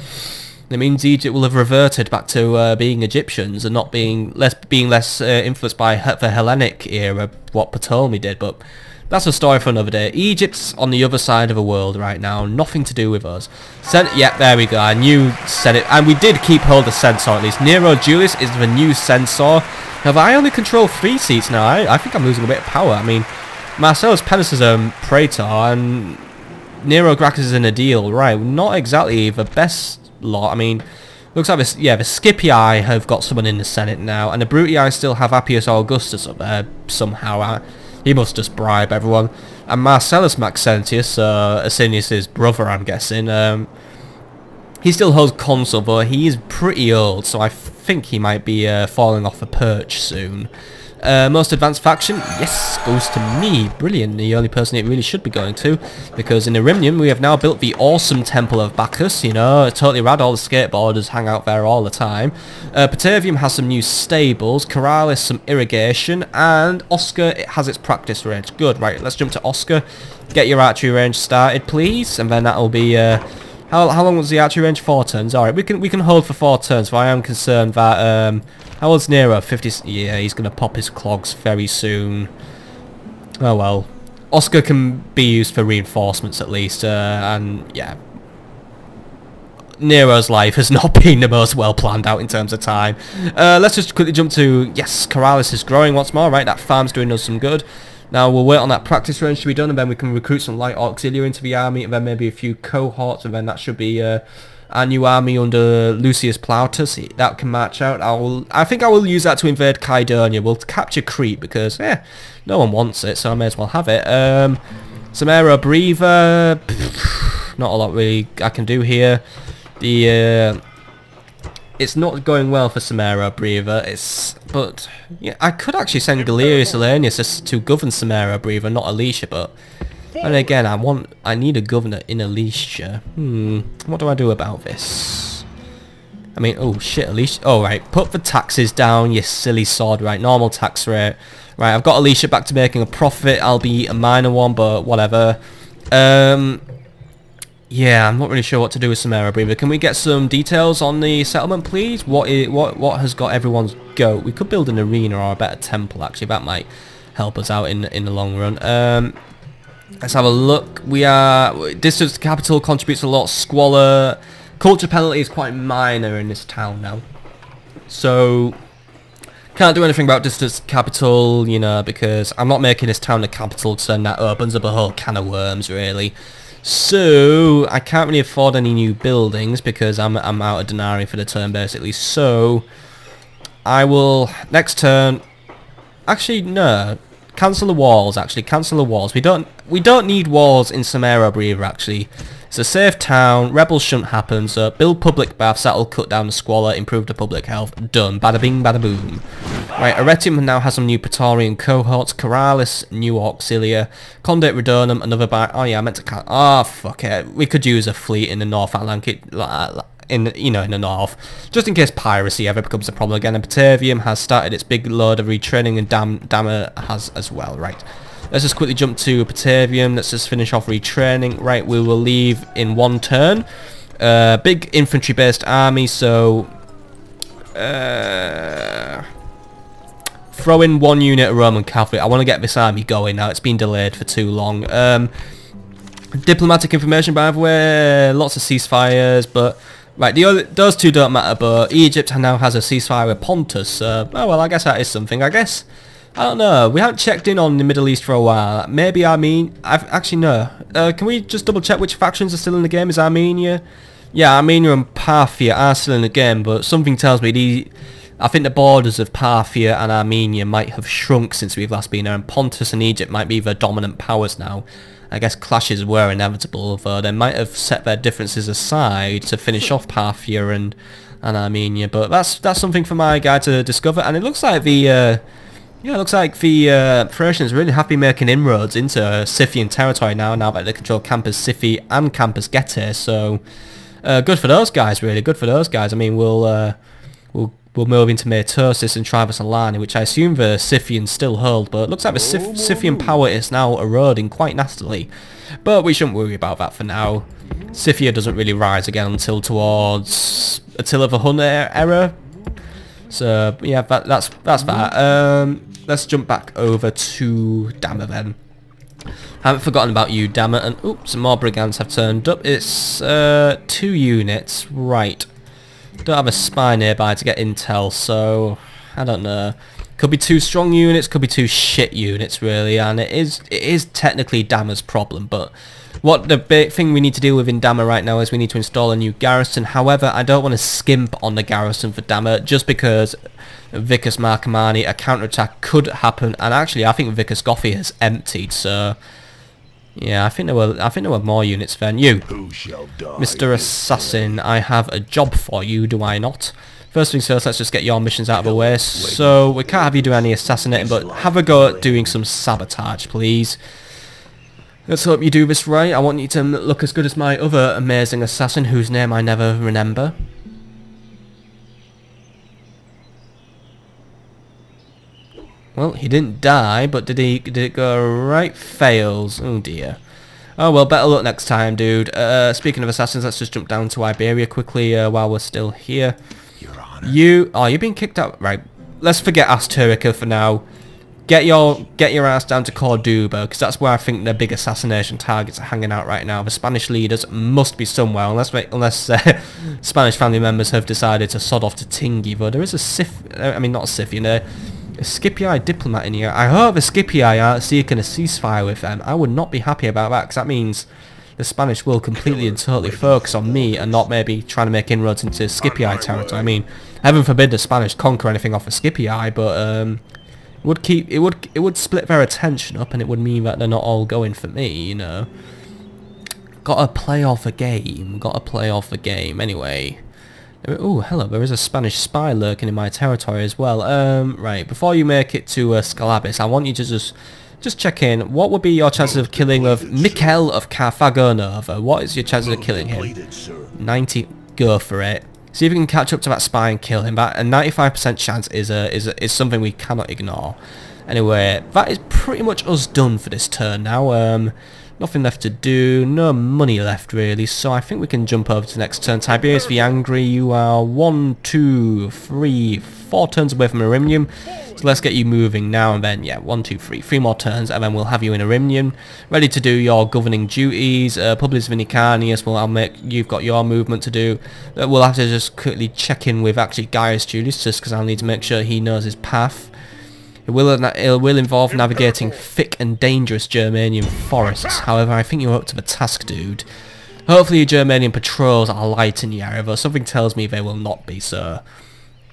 It means Egypt will have reverted back to being Egyptians and not being less influenced by the Hellenic era, what Ptolemy did. But that's a story for another day. Egypt's on the other side of the world right now, nothing to do with us. Yeah, there we go. I knew Senate, and we did keep hold of Censor at least. Nero Julius is the new Censor. Now, I only control 3 seats now. I think I'm losing a bit of power. I mean, Marcellus Pennus is a Praetor, and Nero Gracchus is in a deal. Right, not exactly the best lot. I mean, looks like this. Yeah, the Scipii have got someone in the Senate now, and the Brutii still have Appius Augustus up there somehow. He must just bribe everyone. And Marcellus Maxentius, Asinius' brother, I'm guessing. He still holds consul, but he is pretty old, so I think he might be falling off the perch soon. Most advanced faction, yes, goes to me. Brilliant, the only person it really should be going to, because in Erimnium we have now built the awesome Temple of Bacchus, you know, totally rad. All the skateboarders hang out there all the time. Patavium has some new stables, Corralis some irrigation, and Oscar, it has its practice range. Good, right, let's jump to Oscar. Get your archery range started, please, and then that'll be, how long was the archery range? 4 turns. Alright, we can hold for 4 turns, but I am concerned that, how old's Nero? 50, yeah, he's going to pop his clogs very soon. Oh well. Oscar can be used for reinforcements at least, and yeah. Nero's life has not been the most well planned out in terms of time. Let's just quickly jump to, yes, Corralis is growing once more, right, that farm's doing us some good. Now we'll wait on that practice range to be done, and then we can recruit some light auxiliary into the army, and then maybe a few cohorts, and then that should be our new army under Lucius Plautus. That can march out. I think I will use that to invade Kydonia. We'll capture Crete because no one wants it, so I may as well have it. Samara Breva, not a lot really I can do here. It's not going well for Samara Breva. But yeah, I could actually send Galerius Elenius to govern Samara Breva, not Alicia, but and again, I need a governor in Alicia. What do I do about this? I mean, oh shit, Alicia. Oh right, put the taxes down, you silly sod. Right, normal tax rate. Right, I've got Alicia back to making a profit. I'll be a minor one, but whatever. Yeah, I'm not really sure what to do with Samara Breva. Can we get some details on the settlement, please? What has got everyone's goat? We could build an arena or a better temple. Actually, that might help us out in the long run. Let's have a look. Distance to capital contributes a lot. Squalor. Culture penalty is quite minor in this town now. So, Can't do anything about distance capital, you know, because I'm not making this town the capital, so that opens up a whole can of worms, really. So, I can't really afford any new buildings because I'm out of denarii for the turn, basically. So, I will, next turn, actually, no, cancel the walls, actually, cancel the walls. We don't need walls in Sumeru either, actually. It's a safe town, rebels shouldn't happen, so build public baths, that'll cut down the squalor, improve the public health, done, bada bing, bada boom. Right, Arretium now has some new Praetorian cohorts, Coralis, New Auxilia, Condate Redonum, another oh yeah, I meant to oh fuck it, we could use a fleet in the North Atlantic, in the north, just in case piracy ever becomes a problem again, and Batavium has started its big load of retraining, and Dammer has as well, right. Let's just quickly jump to Batavium. Let's just finish off retraining. Right, we will leave in one turn. Big infantry-based army, so throw in one unit of Roman cavalry. I want to get this army going now. It's been delayed for too long. Diplomatic information, by the way. Lots of ceasefires, but right, those two don't matter. But Egypt now has a ceasefire with Pontus. Oh well, I guess that is something. I guess. I don't know, we haven't checked in on the Middle East for a while. Maybe actually no. Can we just double check which factions are still in the game? Is Armenia? Yeah, Armenia and Parthia are still in the game, but something tells me I think the borders of Parthia and Armenia might have shrunk since we've last been there, and Pontus and Egypt might be the dominant powers now. I guess clashes were inevitable, though they might have set their differences aside to finish off Parthia and Armenia, but that's something for my guy to discover, and it looks like the yeah, it looks like the Thracians really have been making inroads into Scythian territory now that they control Campus Scythi and Campus Getae, so good for those guys, really, good for those guys. I mean, we'll move into Metosis and Tribus Alani, which I assume the Scythians still hold, but it looks like the Scythian power is now eroding quite nastily. But we shouldn't worry about that for now. Scythia doesn't really rise again until towards Attila the Hun era. So yeah, that's that. Let's jump back over to Dammer then. Haven't forgotten about you, Dammer, and oops, some more brigands have turned up. It's 2 units, right. Don't have a spy nearby to get intel, so I don't know. Could be 2 strong units, could be 2 shit units, really, and it is technically Dammer's problem, but what the big thing we need to deal with in Dammer right now is we need to install a new garrison. However, I don't want to skimp on the garrison for Dammer just because Vicus Marcomanni, a counterattack could happen, and actually I think Vicus Gothi has emptied, so yeah, I think there were more units than you. Who shall die? Mr. Assassin, I have a job for you, do I not? First things first, let's just get your missions out of the way. So we can't have you do any assassinating, but have a go at doing some sabotage, please. Let's hope you do this right. I want you to look as good as my other amazing assassin, whose name I never remember. Well, he didn't die, but did it go right? Fails. Oh dear. Oh well, better luck next time, dude. Speaking of assassins, let's just jump down to Iberia quickly while we're still here. Your Honor. You're being kicked out. Right. Let's forget Asturica for now. Get your ass down to Corduba, because that's where I think the big assassination targets are hanging out right now. The Spanish leaders must be somewhere, unless Spanish family members have decided to sod off to Tingi. But there is not a Scythian, a Scipii diplomat in here. I hope the Scipii are seeking a ceasefire with them. I would not be happy about that, because that means the Spanish will completely and totally focus on me and not maybe trying to make inroads into Scipii territory. I mean, heaven forbid the Spanish conquer anything off of Scipii, but it would split their attention up, and it would mean that they're not all going for me, you know. Gotta play off a game. Anyway. Oh, hello, there is a Spanish spy lurking in my territory as well. Right, before you make it to Scalabis, I want you to just check in. What would be your chances of killing of Mikel of Carthago Nova? What is your chances of killing him? 90. Go for it. See if you can catch up to that spy and kill him. But a 95% chance is something we cannot ignore. Anyway, that is pretty much us done for this turn now. Not Nothing left to do, no money left really, so I think we can jump over to the next turn. Tiberius the Angry, you are 1, 2, 3, 4 turns away from Arimnium. So let's get you moving now and then. Yeah, 1, 2, 3. 3 more turns and then we'll have you in Arimnium. Ready to do your governing duties. Publius Vinicanius, well, you've got your movement to do. We'll have to just quickly check in with actually Gaius Julius, just because I'll need to make sure he knows his path. It will involve navigating thick and dangerous Germanian forests. However, I think you're up to the task, dude. Hopefully your Germanian patrols are light in the area, though something tells me they will not be, so...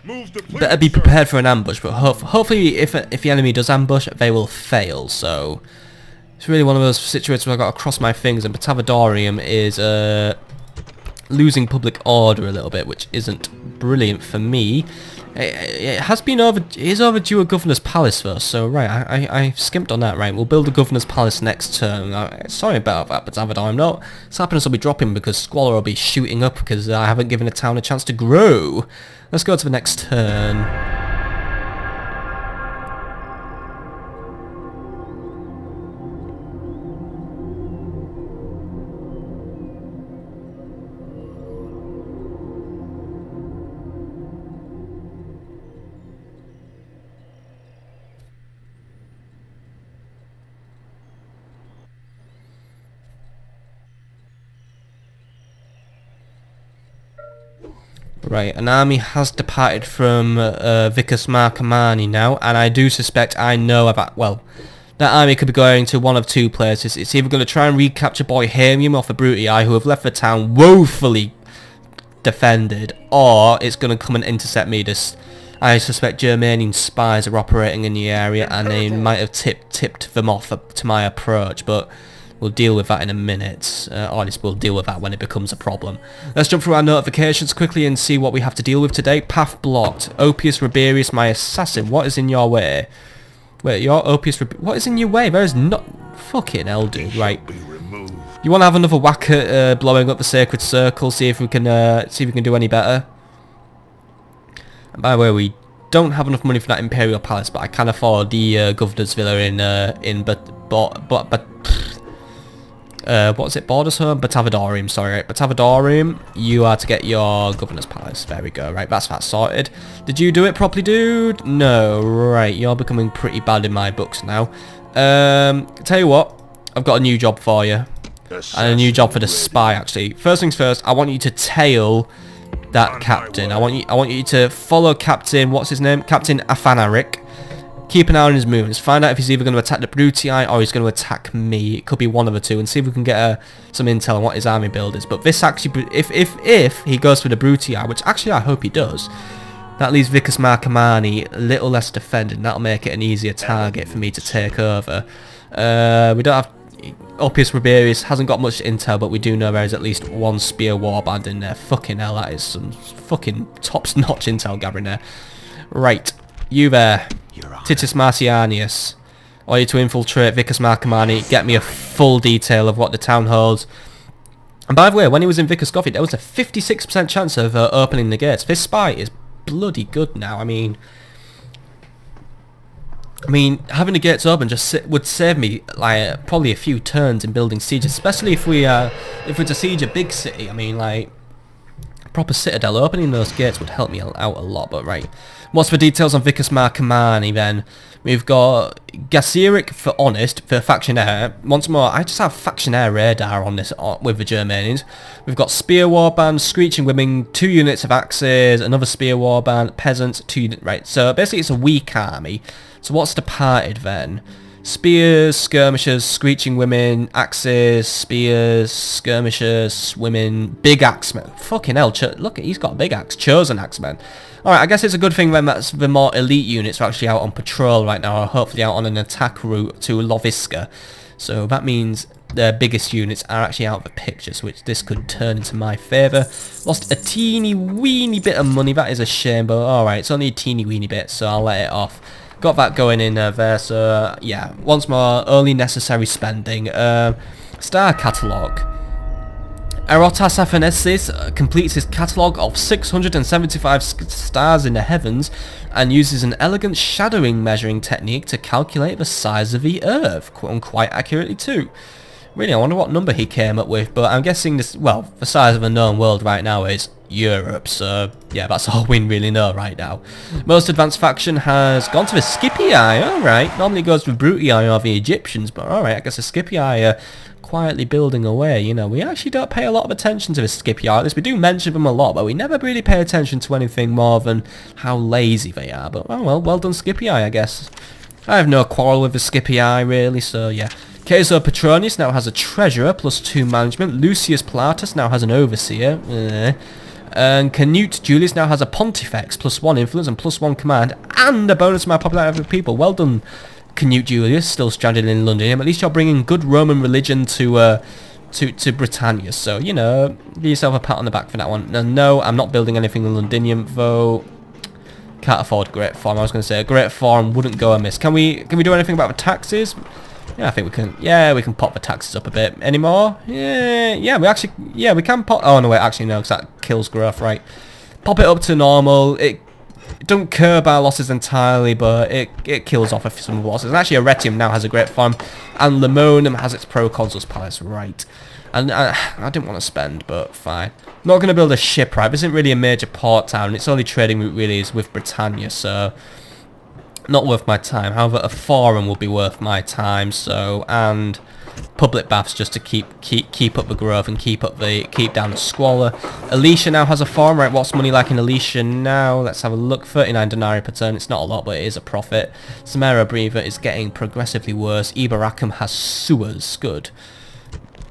Better be prepared for an ambush, but hopefully if the enemy does ambush, they will fail, so... It's really one of those situations where I've got to cross my fingers, and Batavadorium is losing public order a little bit, which isn't brilliant for me. It is overdue a Governor's Palace though, so right, I skimped on that, right, we'll build a Governor's Palace next turn. Sorry about that, but Zavadar, no, happiness will be dropping because Squalor will be shooting up because I haven't given the town a chance to grow. Let's go to the next turn. Right, an army has departed from Vicus Marcomanni now, and I do suspect I know about, well, that army could be going to one of two places. It's either going to try and recapture Bohemian off the Brutii, who have left the town woefully defended, or it's going to come and intercept me. I suspect Germanian spies are operating in the area, and they might have tipped them off to my approach, but... we'll deal with that in a minute, or at least we'll deal with that when it becomes a problem. Let's jump through our notifications quickly and see what we have to deal with today. Path blocked. Opius Raberius, my assassin. What is in your way? Wait, your Opius what is in your way? There is not... fucking hell, dude. Right. You want to have another whack at blowing up the Sacred Circle, see if we can do any better? And by the way, we don't have enough money for that Imperial Palace, but I can afford the Governor's Villa what's it? Bordershome? Batavadorium, sorry, right? Batavadorium, you are to get your Governor's Palace. There we go, right, that's that sorted. Did you do it properly, dude? No, right, you're becoming pretty bad in my books now. Tell you what, I've got a new job for you. And a new job for the spy, actually. First things first, I want you to tail that captain. I want you to follow Captain, what's his name? Captain Afanaric. Keep an eye on his movements. Find out if he's either going to attack the Brutii or he's going to attack me. It could be one of the two, and see if we can get some intel on what his army build is. But this actually, if he goes for the Brutii, which actually I hope he does, that leaves Vicus Marcomanni a little less defended, and that'll make it an easier target for me to take over. We don't have... Opius Raberius hasn't got much intel, but we do know there is at least one spear warband in there. Fucking hell, that is some fucking top-notch intel gathering there. Right, you there. Titus Marcianius. I want you to infiltrate Vicus Marcomanni, get me a full detail of what the town holds. And by the way, when he was in Vicus Gothic, there was a 56% chance of opening the gates. This spy is bloody good now. I mean, having the gates open just would save me like probably a few turns in building sieges, especially if we're to siege a big city. I mean, like, proper citadel, opening those gates would help me out a lot. But right, what's the details on Vicus Marcomanni then? We've got Gasiric for Honest, for Factionaire. Once more, I just have Factionaire radar on this with the Germanians. We've got Spear Warband, Screeching Women, 2 units of Axes, another Spear Warband, Peasants, 2 units, right, so basically it's a weak army. So what's departed then? Spears, Skirmishers, Screeching Women, Axes, Spears, Skirmishers, Women, Big Axemen. Fucking hell, look, he's got a big axe, Chosen Axemen. Alright, I guess it's a good thing then that the more elite units are actually out on patrol right now, or hopefully out on an attack route to Loviska. So that means the biggest units are actually out of the picture, so this could turn into my favour. Lost a teeny weeny bit of money, that is a shame, but alright, it's only a teeny weeny bit, so I'll let it off. Got that going in there, so yeah, once more, only necessary spending. Star Catalogue. Erotas Athanasius completes his catalogue of 675 stars in the heavens and uses an elegant shadowing measuring technique to calculate the size of the Earth, quite accurately too. Really, I wonder what number he came up with, but I'm guessing this, well, the size of a known world right now is Europe, so yeah, that's all we really know right now. Most advanced faction has gone to the Scipii, alright. Normally goes with Brutii or the Egyptians, but alright, I guess the Scipii are quietly building away, you know. We actually don't pay a lot of attention to the Scipii, at least we do mention them a lot, but we never really pay attention to anything more than how lazy they are. But oh well, well done Scipii, I guess. I have no quarrel with the Scipii, really, so yeah. Caesar Petronius now has a treasurer, +2 management. Lucius Platus now has an overseer. And Canute Julius now has a pontifex, +1 influence and +1 command, and a bonus to my popularity with people. Well done, Canute Julius, still stranded in London. At least you're bringing good Roman religion to Britannia, so, you know, give yourself a pat on the back for that one. No, I'm not building anything in Londinium, though. Can't afford a great farm. I was going to say a great farm wouldn't go amiss. Can we do anything about the taxes? Yeah, I think we can. Yeah, we can pop the taxes up a bit. Any more? Yeah, we can pop. Oh no, wait, actually no, because that kills growth, right? Pop it up to normal. It don't curb our losses entirely, but it kills off some losses. And actually, Arretium now has a great farm, and Lemonium has its proconsul's palace, right? And I didn't want to spend, but fine. Not going to build a ship, right? This isn't really a major port town. Its only trading route really is with Britannia, so not worth my time. However, a forum will be worth my time, so, and public baths just to keep up the growth and keep down the squalor. Alicia now has a farm, right? What's money like in Alicia now? Let's have a look. 39 denarii per turn. It's not a lot, but it is a profit. Samara Breather is getting progressively worse. Iberacum has sewers. Good.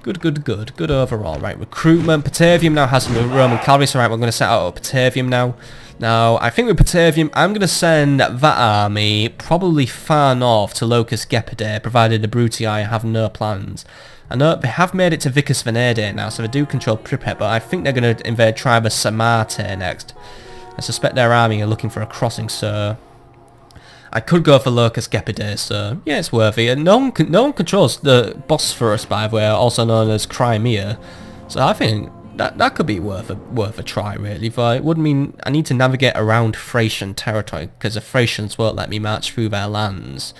Good overall. Right, recruitment. Patavium now has some Roman cavalry, so right, we're going to set out Patavium now. Now, I think with Patavium, I'm going to send that army probably far north to Locus Gepidae, provided the Brutii have no plans. I know they have made it to Vicus Venediae now, so they do control Pripyat, but I think they're going to invade Tribus Samarte next. I suspect their army are looking for a crossing, so I could go for Locus Gepidae, so yeah, it's worthy. And no one controls the Bosphorus, by the way, also known as Crimea, so I think that could be worth a try, really. But it would mean I need to navigate around Thracian territory, because the Thracians won't let me march through their lands.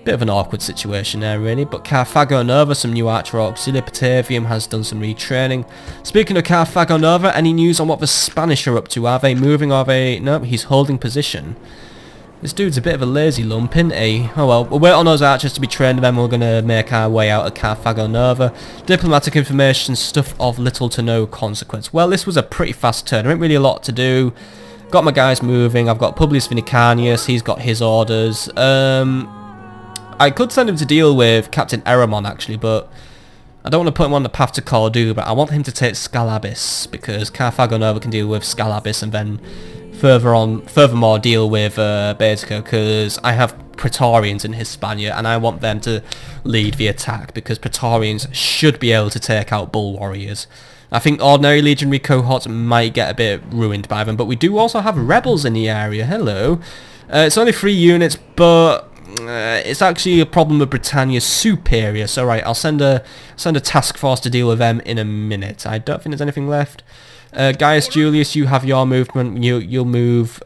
Bit of an awkward situation there, really. But Carthago Nova, some new archer auxiliary. Patavium has done some retraining. Speaking of Carthago Nova, any news on what the Spanish are up to? Are they moving? Are they... No, he's holding position. This dude's a bit of a lazy lump, isn't he? Oh well, we'll wait on those archers to be trained, and then we're going to make our way out of Carthago Nova. Diplomatic information, stuff of little to no consequence. Well, this was a pretty fast turn. There ain't really a lot to do. Got my guys moving. I've got Publius Vinicanius. He's got his orders. I could send him to deal with Captain Eramon, actually, but I don't want to put him on the path to Cordu, but I want him to take Scalabis, because Carthago Nova can deal with Scalabis, and then furthermore deal with Baetica, because I have Praetorians in Hispania and I want them to lead the attack, because Praetorians should be able to take out bull warriors. I think ordinary legionary cohorts might get a bit ruined by them, but we do also have rebels in the area. Hello. It's only 3 units, but it's actually a problem with Britannia's superior. So right, I'll send a task force to deal with them in a minute. I don't think there's anything left. Gaius Julius, you have your movement. You'll move.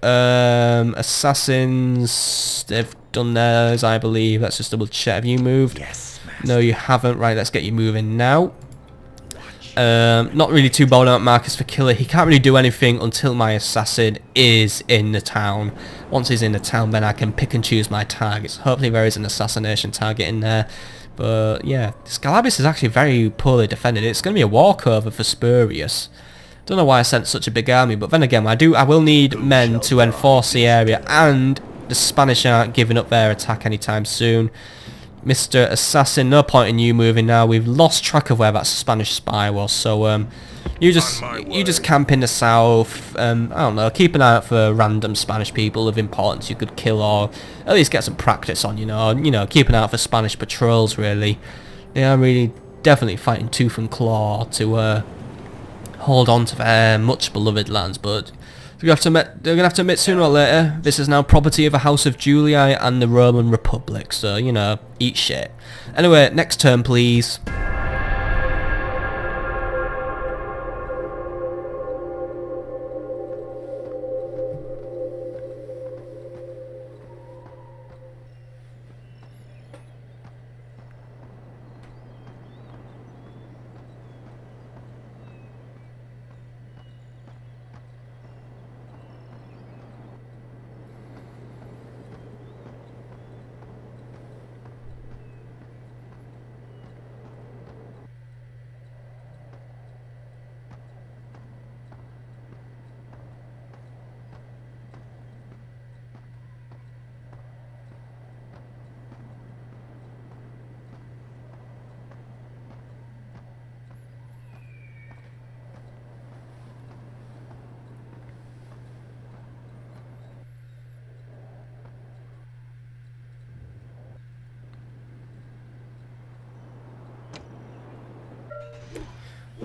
Assassins, they've done theirs, I believe. Let's just double check. Have you moved? Yes, master. No, you haven't. Right, let's get you moving now. Not really too bold about Marcus for Killer. He can't really do anything until my assassin is in the town. Once he's in the town, then I can pick and choose my targets. Hopefully there is an assassination target in there. But yeah, Scalabis is actually very poorly defended. It's going to be a walkover for Spurius. Don't know why I sent such a big army, but then again, I will need men to enforce the area, and the Spanish aren't giving up their attack anytime soon. Mr. Assassin, no point in you moving now. We've lost track of where that Spanish spy was, so you just camp in the south. I don't know, keep an eye out for random Spanish people of importance you could kill, or at least get some practice on. You know, keep an eye out for Spanish patrols. Really, they are really definitely fighting tooth and claw to hold on to their much beloved lands, but they're going to have to admit sooner or later this is now property of the House of Julii and the Roman Republic, so, you know, eat shit. Anyway, next turn please.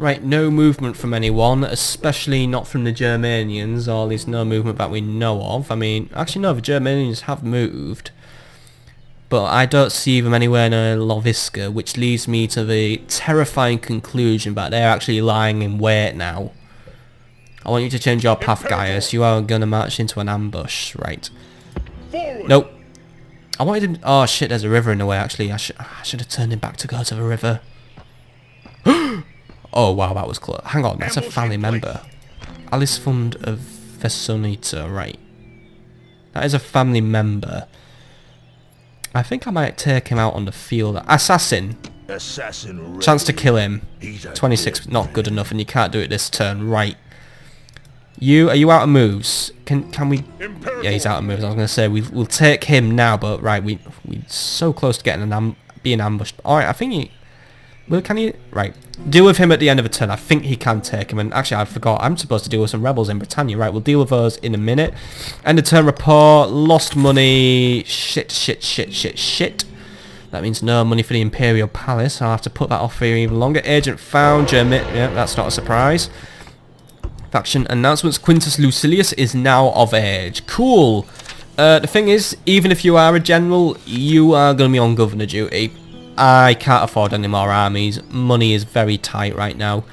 Right, no movement from anyone, especially not from the Germanians, or at least no movement that we know of. I mean, actually no, the Germanians have moved, but I don't see them anywhere near Loviska, which leads me to the terrifying conclusion that they're actually lying in wait now. I want you to change your path, Gaius. You are going to march into an ambush, right? Forward. Nope. I wanted him... Oh shit, there's a river in the way actually. I should have turned him back to go to the river. Oh wow, that was close. Hang on, that's a family member. Alisfund of Thessalonita, right. That is a family member. I think I might take him out on the field. Assassin. Assassin. Chance to kill him. He's a 26, not good enough, and you can't do it this turn. Right. Are you out of moves? Can we... Yeah, he's out of moves. I was going to say, we'll take him now, but right, we're so close to getting being ambushed. Alright, I think he... Well, can he... Right. Deal with him at the end of a turn. I think he can take him. And actually, I forgot. I'm supposed to deal with some rebels in Britannia. Right, we'll deal with those in a minute. End of turn report. Lost money. Shit. That means no money for the Imperial Palace. I'll have to put that off for even longer. Agent found. German... Yeah, that's not a surprise. Faction announcements. Quintus Lucilius is now of age. Cool. The thing is, even if you are a general, you are going to be on governor duty. I can't afford any more armies. Money is very tight right now.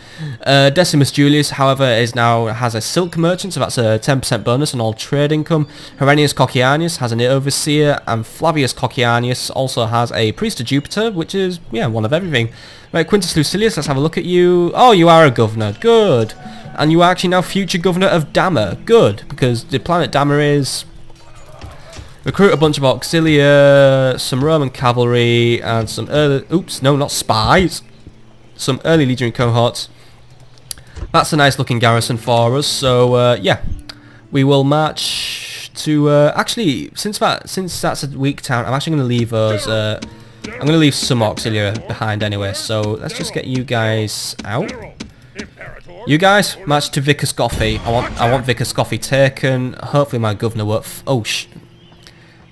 Decimus Julius, however, has a silk merchant, so that's a 10% bonus on all trade income. Herennius Cocceianus has an overseer, and Flavius Cocceianus also has a priest of Jupiter, which is, yeah, one of everything. Right, Quintus Lucilius, let's have a look at you. Oh, you are a governor. Good. And you are actually now future governor of Damar. Good, because the planet Damar is... Recruit a bunch of auxilia, some Roman cavalry, and some early... Oops, no, not spies. Some early legionary cohorts. That's a nice looking garrison for us, so yeah. We will march to... actually, since that's a weak town, I'm actually going to leave those... I'm going to leave some auxilia behind anyway, so let's just get you guys out. You guys, march to Vicar Scoffy. I want Vicar Scoffy taken. Hopefully my governor won't... Oh,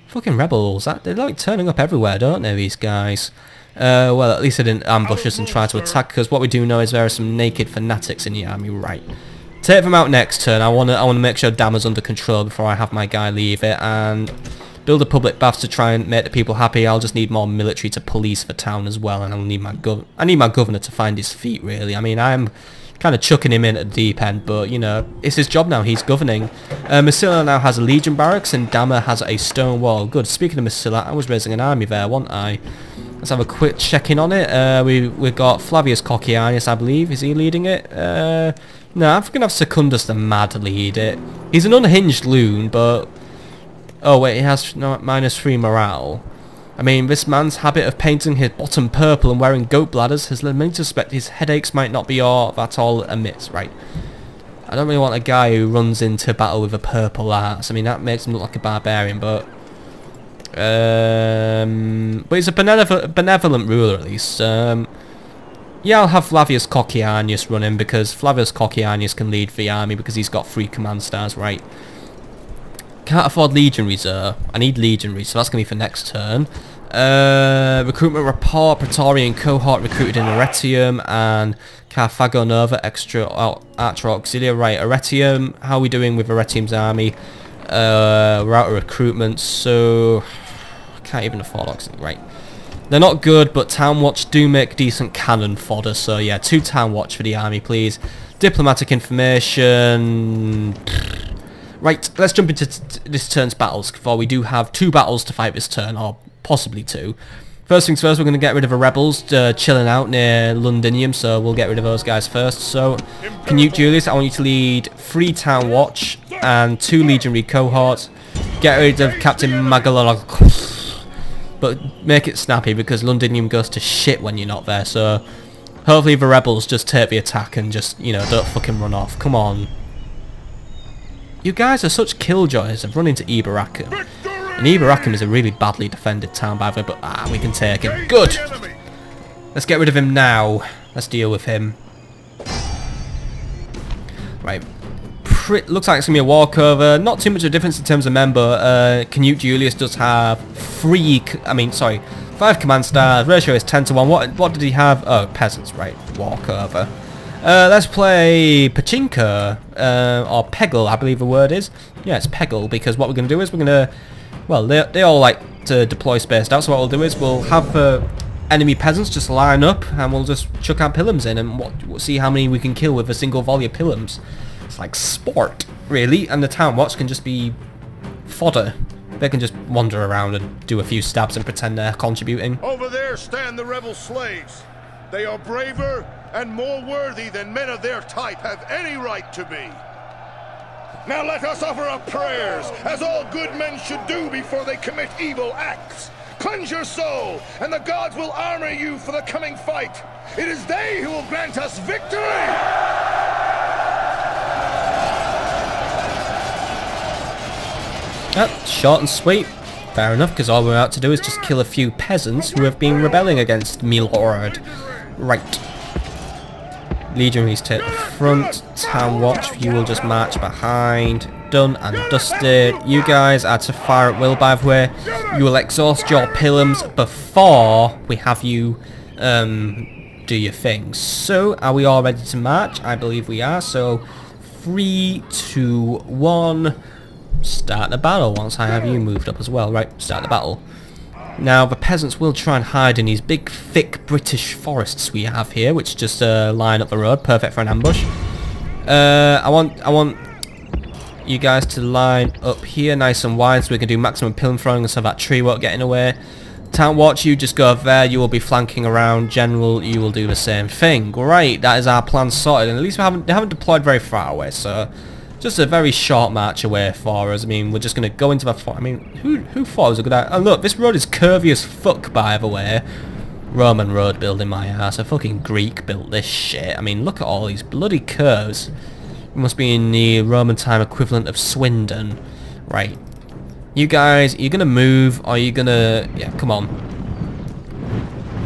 fucking rebels. They're like turning up everywhere, don't they, these guys? Well, at least they didn't ambush us and try to attack, because what we do know is there are some naked fanatics in the army, right. Take them out next turn. I wanna make sure Damar's under control before I have my guy leave it, and build a public baths to try and make the people happy. I'll just need more military to police the town as well, and I need my governor to find his feet, really. I mean, I'm kind of chucking him in at the deep end, but, you know, it's his job now. He's governing. Massilla now has a legion barracks, and Damar has a stone wall. Good. Speaking of Massilla, I was raising an army there, wasn't I? Let's have a quick check-in on it. We've got Flavius Cocceianus, I believe. Is he leading it? No, I'm going to have Secundus the Mad lead it. He's an unhinged loon, but... Oh, wait, he has -3 morale. I mean, this man's habit of painting his bottom purple and wearing goat bladders has led me to suspect his headaches might not be at all amiss, right? I don't really want a guy who runs into battle with a purple axe. I mean, that makes him look like a barbarian, but he's a benevolent ruler at least. Yeah, I'll have Flavius Cocceianus running, because Flavius Cocceianus can lead the army because he's got 3 command stars, right? Can't afford legionaries though. I need legionaries, so that's going to be for next turn. Recruitment report, Praetorian cohort recruited in Arretium, and Carthago Nova extra archer auxilia. Right, Arretium, how are we doing with Arretium's army? We're out of recruitment, so can't even afford auxilia. Right, they're not good, but Town Watch do make decent cannon fodder, so yeah, 2 Town Watch for the army, please. Diplomatic information... Right, let's jump into this turn's battles, for we do have 2 battles to fight this turn, or possibly 2. First things first, we're going to get rid of the rebels chilling out near Londinium, so we'll get rid of those guys first. So, Canute Julius, I want you to lead 3 Town Watch and 2 legionary cohorts. Get rid of Captain Magalog, but make it snappy, because Londinium goes to shit when you're not there, so hopefully the rebels just take the attack and just, you know, don't fucking run off. Come on. You guys are such killjoys of running to Eberacum. And Eberacum is a really badly defended town, by the way, but we can take him. Good! Let's get rid of him now. Let's deal with him. Right. Looks like it's going to be a walkover. Not too much of a difference in terms of member. Canute Julius does have 5 command stars. Ratio is 10 to 1. What did he have? Oh, peasants, right. Walkover. Let's play Pachinko, or Peggle, I believe the word is. Yeah, it's Peggle, because what we're going to do is we're going to... Well, they all like to deploy spaced out, so what we'll do is we'll have enemy peasants just line up, and we'll just chuck our pillums in, and we'll see how many we can kill with a single volley of pillums. It's like sport, really, and the town watch can just be fodder. They can just wander around and do a few stabs and pretend they're contributing. Over there stand the rebel slaves. They are braver and more worthy than men of their type have any right to be. Now let us offer up prayers, as all good men should do before they commit evil acts. Cleanse your soul, and the gods will armor you for the coming fight. It is they who will grant us victory! Short and sweet. Fair enough, because all we're out to do is just kill a few peasants who have been rebelling against me lord. Right. Legionaries take the front. Town watch, you will just march behind. Done and dusted. You guys are to fire at will, by the way. You will exhaust your pillums before we have you do your thing. So, are we all ready to march? I believe we are. So, 3, 2, 1... Start the battle once I have you moved up as well. Right, start the battle. Now, the peasants will try and hide in these big, thick British forests we have here, which just line up the road, perfect for an ambush. I want you guys to line up here nice and wide so we can do maximum pilum throwing so that tree won't get in the way. Town watch, you just go there, you will be flanking around. General, you will do the same thing. Right, that is our plan sorted, and at least they haven't deployed very far away, so... Just a very short march away for us. I mean, we're just going to go into the... I mean, who thought it was a good idea? And look, this road is curvy as fuck, by the way. Roman road building, my ass. A fucking Greek built this shit. I mean, look at all these bloody curves. It must be in the Roman time equivalent of Swindon. Right. You guys, are you going to move? Or are you going to... Yeah, come on.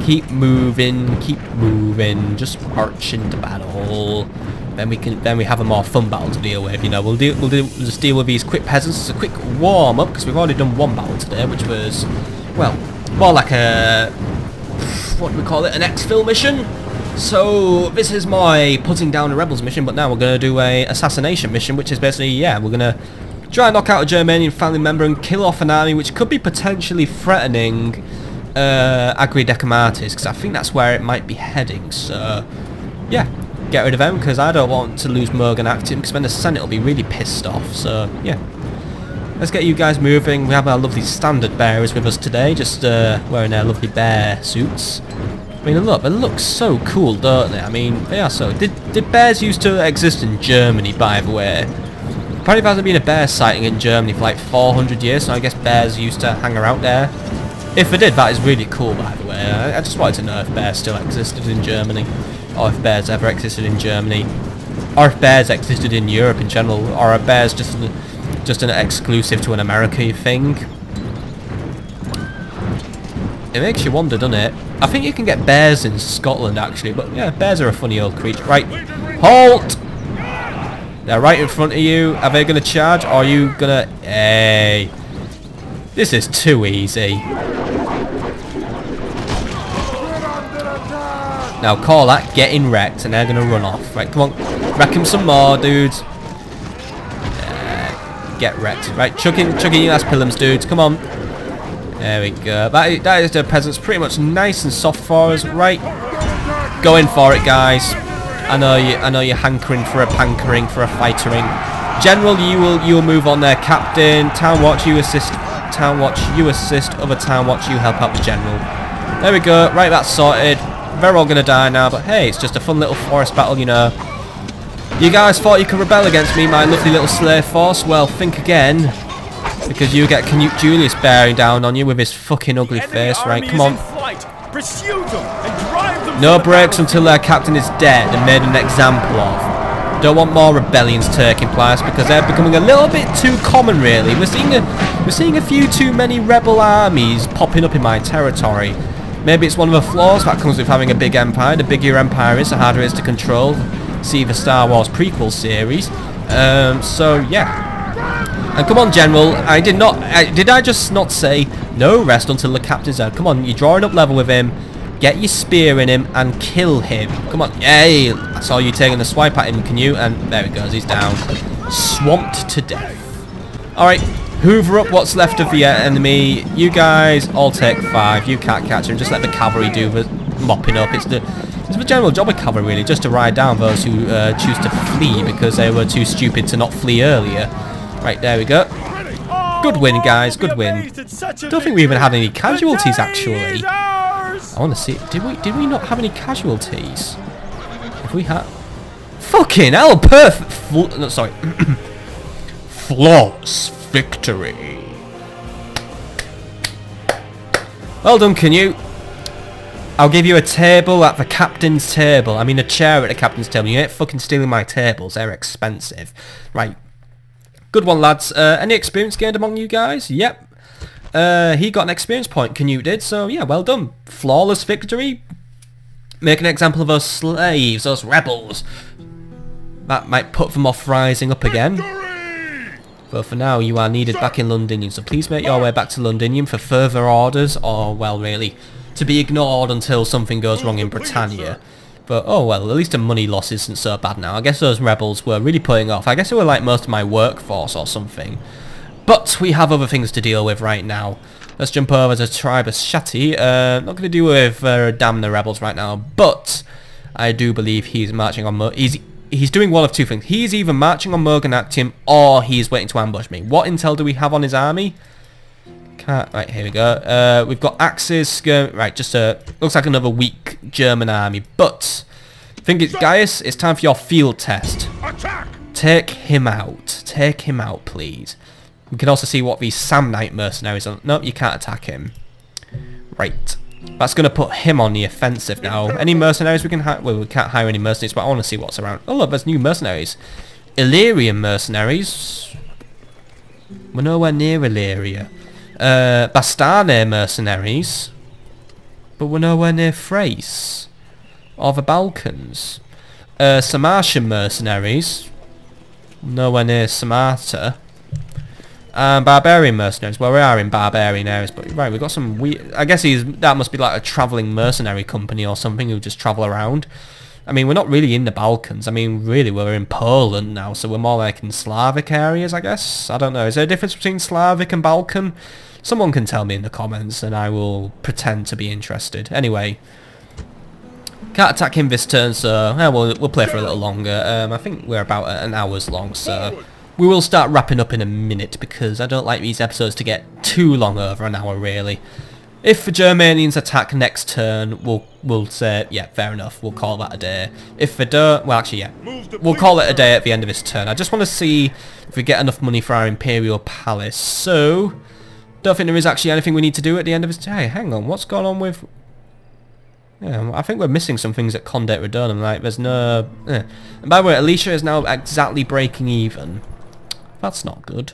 Keep moving, keep moving. Just march into battle. Then we have a more fun battle to deal with. You know, we'll just deal with these quick peasants. It's a quick warm up because we've already done one battle today, which was, well, more like a, what do we call it, an exfil mission. So this is my putting down a rebels mission, but now we're gonna do a assassination mission, which is basically, yeah, we're gonna try and knock out a Germanian family member and kill off an army which could be potentially threatening Agri Decumates, because I think that's where it might be heading. So yeah. Get rid of them, because I don't want to lose Morgan active, because then the Senate will be really pissed off. So yeah, let's get you guys moving. We have our lovely standard bearers with us today, just wearing their lovely bear suits. I mean, look, they look so cool, don't they? I mean, they are so... Did bears used to exist in Germany, by the way? Apparently there hasn't been a bear sighting in Germany for like 400 years, so I guess bears used to hang around there. If they did, that is really cool, by the way. I just wanted to know if bears still existed in Germany. Or if bears ever existed in Germany, or if bears existed in Europe in general, or are bears just an exclusive to an America thing? It makes you wonder, doesn't it? I think you can get bears in Scotland actually, but yeah, bears are a funny old creature. Right, halt! They're right in front of you. Are they going to charge, or are you going to... Hey, this is too easy. Now call that getting wrecked, and they're gonna run off. Right, come on, wreck him some more, dudes. Get wrecked. Right, chucking your last pillums, dudes. Come on. There we go. That is the peasants, pretty much nice and soft for us. Right, going for it, guys. I know you're hankering for a pankering, for a fightering. General, you will move on there. Captain, town watch, you assist. Town watch, you assist. Other town watch, you help out the general. There we go. Right, that's sorted. They're all gonna die now, but hey, it's just a fun little forest battle, you know. You guys thought you could rebel against me, my lovely little slave force? Well, think again, because you get Canute Julius bearing down on you with his fucking ugly face. Right, come on. Pursue them and drive them. No breaks until their captain is dead and made an example of. Don't want more rebellions taking place, because they're becoming a little bit too common, really. We're seeing a few too many rebel armies popping up in my territory. Maybe it's one of the flaws that comes with having a big empire. The bigger your empire is, the harder it is to control. See the Star Wars prequel series. So yeah. And come on, General. Did I just not say no rest until the captain's out? Come on, you're drawing up level with him. Get your spear in him and kill him. Come on. Yay! I saw you taking a swipe at him, can you? And there he goes. He's down. Swamped to death. Alright. Hoover up what's left of the enemy. You guys all take 5. You can't catch him. Just let the cavalry do the mopping up. It's the general job of cavalry, really, just to ride down those who choose to flee because they were too stupid to not flee earlier. Right, there we go. Good win, guys. Good win. Don't think we even had any casualties, actually. I want to see. Did we not have any casualties? If we had, fucking hell! Perfect. No, sorry. Flawless victory. Well done, Canute. I'll give you a table at the captain's table. I mean, a chair at the captain's table. You ain't fucking stealing my tables. They're expensive. Right. Good one, lads. Any experience gained among you guys? Yep. He got an experience point, Canute did, so yeah, well done. Flawless victory. Make an example of those slaves, those rebels. That might put them off rising up again. But for now, you are needed back in Londinium, so please make your way back to Londinium for further orders, or, well, really, to be ignored until something goes wrong in Britannia. But, oh well, at least the money loss isn't so bad now. I guess those rebels were really putting off. I guess they were like most of my workforce or something. But we have other things to deal with right now. Let's jump over to Tribus Shatti. Not going to deal with damn the rebels right now, but I do believe he's marching on... He's doing one of two things. He's either marching on Mogonactium or he's waiting to ambush me. What intel do we have on his army? Right, here we go. We've got axes. Right, just looks like another weak German army. But I think it's Gaius. It's time for your field test. Attack! Take him out. Take him out, please. We can also see what these Samnite mercenaries are. Nope, you can't attack him. Right. That's going to put him on the offensive now. Any mercenaries we can hire? Well, we can't hire any mercenaries, but I want to see what's around. Oh, look, there's new mercenaries. Illyrian mercenaries. We're nowhere near Illyria. Bastane mercenaries. But we're nowhere near Thrace. Or the Balkans. Sarmatian mercenaries. Nowhere near Samarta. Barbarian mercenaries. Well, we are in barbarian areas, but right, we've got some weird... I guess that must be like a travelling mercenary company or something who just travel around. I mean, we're not really in the Balkans. I mean, really, we're in Poland now, so we're more like in Slavic areas, I guess. I don't know. Is there a difference between Slavic and Balkan? Someone can tell me in the comments, and I will pretend to be interested. Anyway, can't attack him this turn, so we'll play for a little longer. I think we're about an hour's long, so... We will start wrapping up in a minute because I don't like these episodes to get too long over an hour, really. If the Germanians attack next turn, we'll say, yeah, fair enough, we'll call that a day. If they don't, well, actually, yeah, we'll call it a day at the end of this turn. I just want to see if we get enough money for our Imperial Palace. So, don't think there is actually anything we need to do at the end of this turn. Hey, hang on, what's going on with... Yeah, I think we're missing some things at Conde Redonum, like, there's no... And by the way, Alicia is now exactly breaking even. That's not good.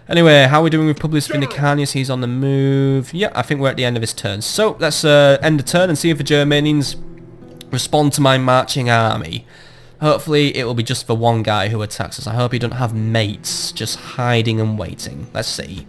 Anyway, how are we doing with Publius Vindicanius? He's on the move. Yeah, I think we're at the end of his turn. So, let's end the turn and see if the Germanians respond to my marching army. Hopefully, it will be just the one guy who attacks us. I hope he don't have mates just hiding and waiting. Let's see.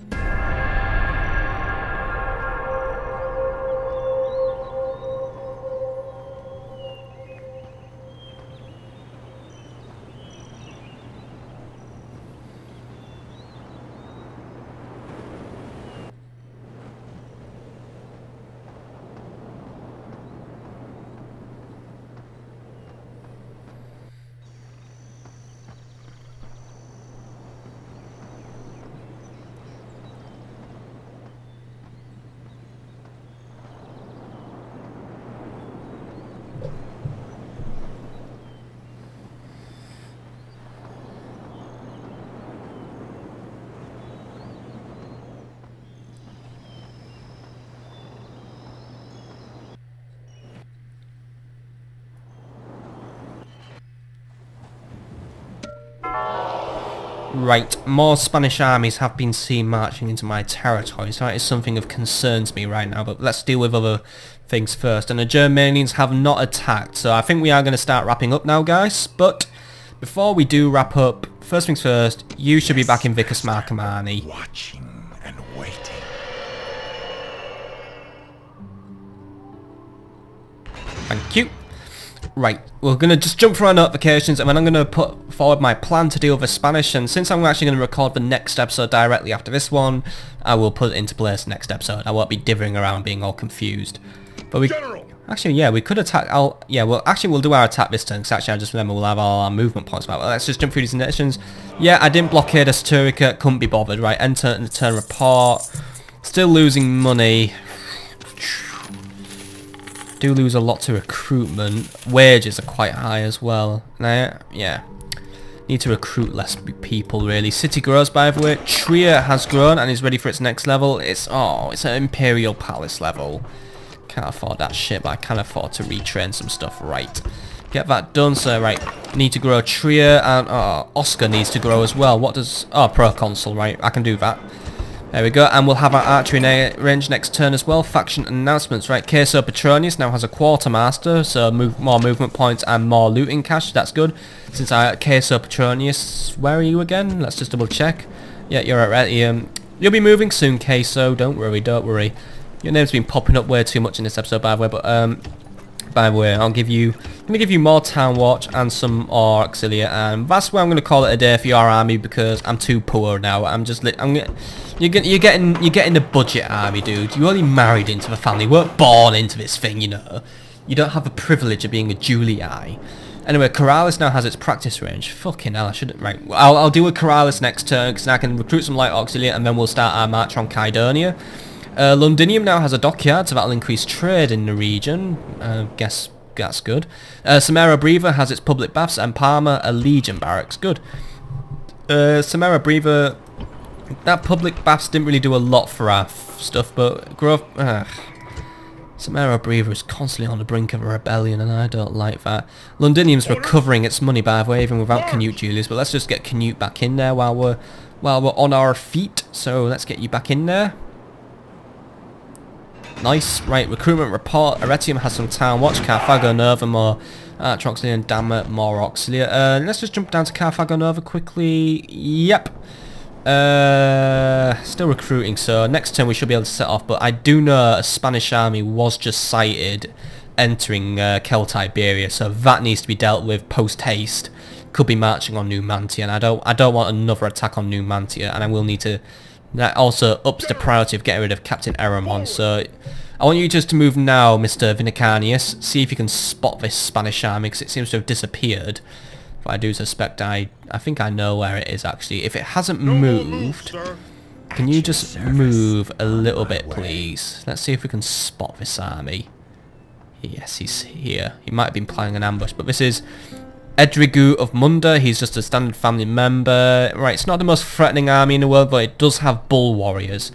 Right, more Spanish armies have been seen marching into my territory, so that is something of concern to me right now, but let's deal with other things first. And the Germanians have not attacked, so I think we are going to start wrapping up now, guys. But before we do wrap up, first things first, you should be back in Vicus Marcomanni. Watching and waiting. Thank you. Right, we're going to just jump through our notifications, and then I'm going to put forward my plan to deal with Spanish, and since I'm actually going to record the next episode directly after this one, I will put it into place next episode. I won't be dithering around being all confused. But we... General. Actually, yeah, we could attack... we'll do our attack this turn, because actually I just remember we'll have all our movement points back. Well, let's just jump through these nations. Yeah, I didn't blockade Asturica, couldn't be bothered. Right, enter and turn report. Still losing money. Do lose a lot to recruitment. Wages are quite high as well. Now, yeah. Need to recruit less people, really. City grows, by the way. Trier has grown and is ready for its next level. It's an Imperial Palace level. Can't afford that shit, but I can afford to retrain some stuff. Right. Get that done, sir. Right. Need to grow Trier, and Oscar needs to grow as well. What does... Oh, Proconsul, right. I can do that. There we go, and we'll have our archery range next turn as well. Faction announcements, right? Queso Petronius now has a quartermaster, so more movement points and more looting cash. That's good. Since Queso Petronius, where are you again? Let's just double check. Yeah, you're at Retium. You'll be moving soon, Queso. Don't worry, don't worry. Your name's been popping up way too much in this episode, by the way. But by the way, I'm gonna give you more Town Watch and some more Auxilia, and that's where I'm gonna call it a day for your army because I'm too poor now. You're getting the budget army, dude. You only married into the family. You weren't born into this thing, you know. You don't have the privilege of being a Julii. Anyway, Corrales now has its practice range. Fucking hell, I shouldn't... Right, I'll deal with Corrales next turn because I can recruit some light auxilia and then we'll start our march on Kydonia. Londinium now has a dockyard, so that'll increase trade in the region. Guess that's good. Samara Breva has its public baths and Parma a legion barracks. Good. Samara Breva... That public baths didn't really do a lot for our stuff, but Grove... Samara Breva is constantly on the brink of a rebellion, and I don't like that. Londinium's recovering its money, by the way, even without Canute Julius, but let's just get Canute back in there while we're on our feet. So let's get you back in there. Nice. Right, recruitment report. Aretium has some Town Watch. Carthago Nova more Troxley and Dammer more Auxilia. Let's just jump down to Carthago Nova quickly. Yep. Still recruiting, so next turn we should be able to set off, but I do know a Spanish army was just sighted entering Celtiberia, so that needs to be dealt with post-haste. Could be marching on Numantia, and I don't want another attack on Numantia, and I will need to... That also ups the priority of getting rid of Captain Eramon, so I want you just to move now, Mr. Vinicanius. See if you can spot this Spanish army, because it seems to have disappeared. But I do suspect I think I know where it is, actually. If it hasn't moved, can you just move a little bit, please? Let's see if we can spot this army. Yes, he's here. He might have been planning an ambush, but this is... Edrigu of Munda, he's just a standard family member. Right, it's not the most threatening army in the world, but it does have bull warriors.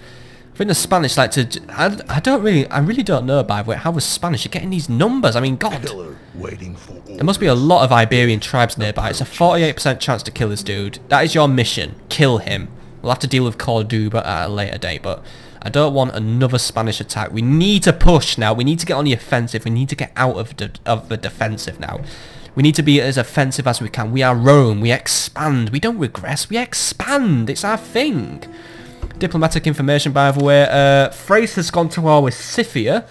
I think the Spanish like to... I really don't know, by the way, how the Spanish are getting these numbers. I mean, God. There must be a lot of Iberian tribes nearby. It's a 48% chance to kill this dude. That is your mission. Kill him. We'll have to deal with Corduba at a later date, but I don't want another Spanish attack. We need to push now. We need to get on the offensive. We need to get out of the defensive now. We need to be as offensive as we can. We are Rome. We expand. We don't regress. We expand. It's our thing. Diplomatic information, by the way. Thrace has gone to war with Scythia.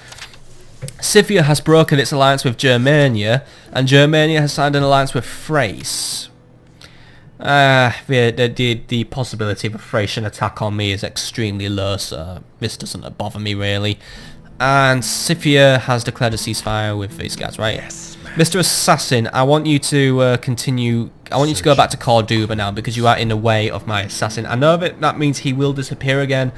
Scythia has broken its alliance with Germania, and Germania has signed an alliance with Thrace. The possibility of a Thracian attack on me is extremely low, so this doesn't bother me really. And Scythia has declared a ceasefire with these guys, right? Yes. Mr. Assassin, I want you to continue... I want you to go back to Corduba now, because you are in the way of my assassin. I know that means he will disappear again,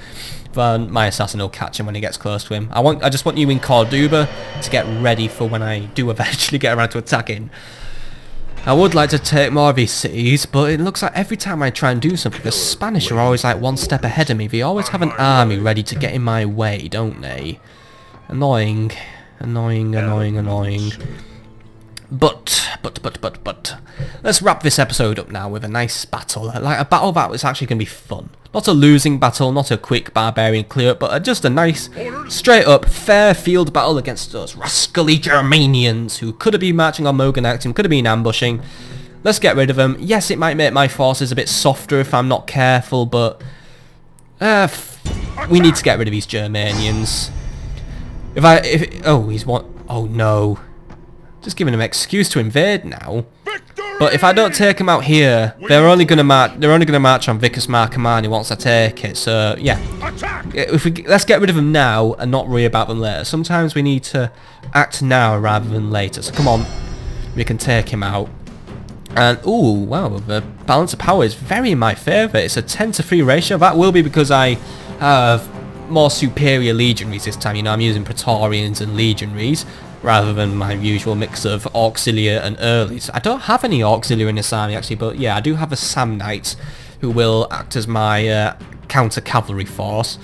but my assassin will catch him when he gets close to him. I just want you in Corduba to get ready for when I do eventually get around to attacking. I would like to take more of these cities, but it looks like every time I try and do something, the Spanish are always like one step ahead of me. They always have an army ready to get in my way, don't they? Annoying. Annoying, annoying, annoying. But, let's wrap this episode up now with a nice battle. Like a battle that was actually going to be fun. Not a losing battle, not a quick barbarian clear up, but just a nice, straight up, fair field battle against those rascally Germanians who could have been marching on Mogonactium, could have been ambushing. Let's get rid of them. Yes, it might make my forces a bit softer if I'm not careful, but we need to get rid of these Germanians. Oh, he's one. Oh no. Just giving them an excuse to invade now. But if I don't take them out here, they're only gonna march on Vicus Marcomanni once I take it. So yeah, let's get rid of them now and not worry about them later. Sometimes we need to act now rather than later. So come on, we can take him out. And ooh, wow, the balance of power is very in my favour. It's a 10-3 ratio. That will be because I have more superior legionaries this time. You know, I'm using Praetorians and legionaries rather than my usual mix of Auxilia and Earlies. I don't have any Auxilia in this army actually, but yeah, I do have a Samnite who will act as my counter cavalry force.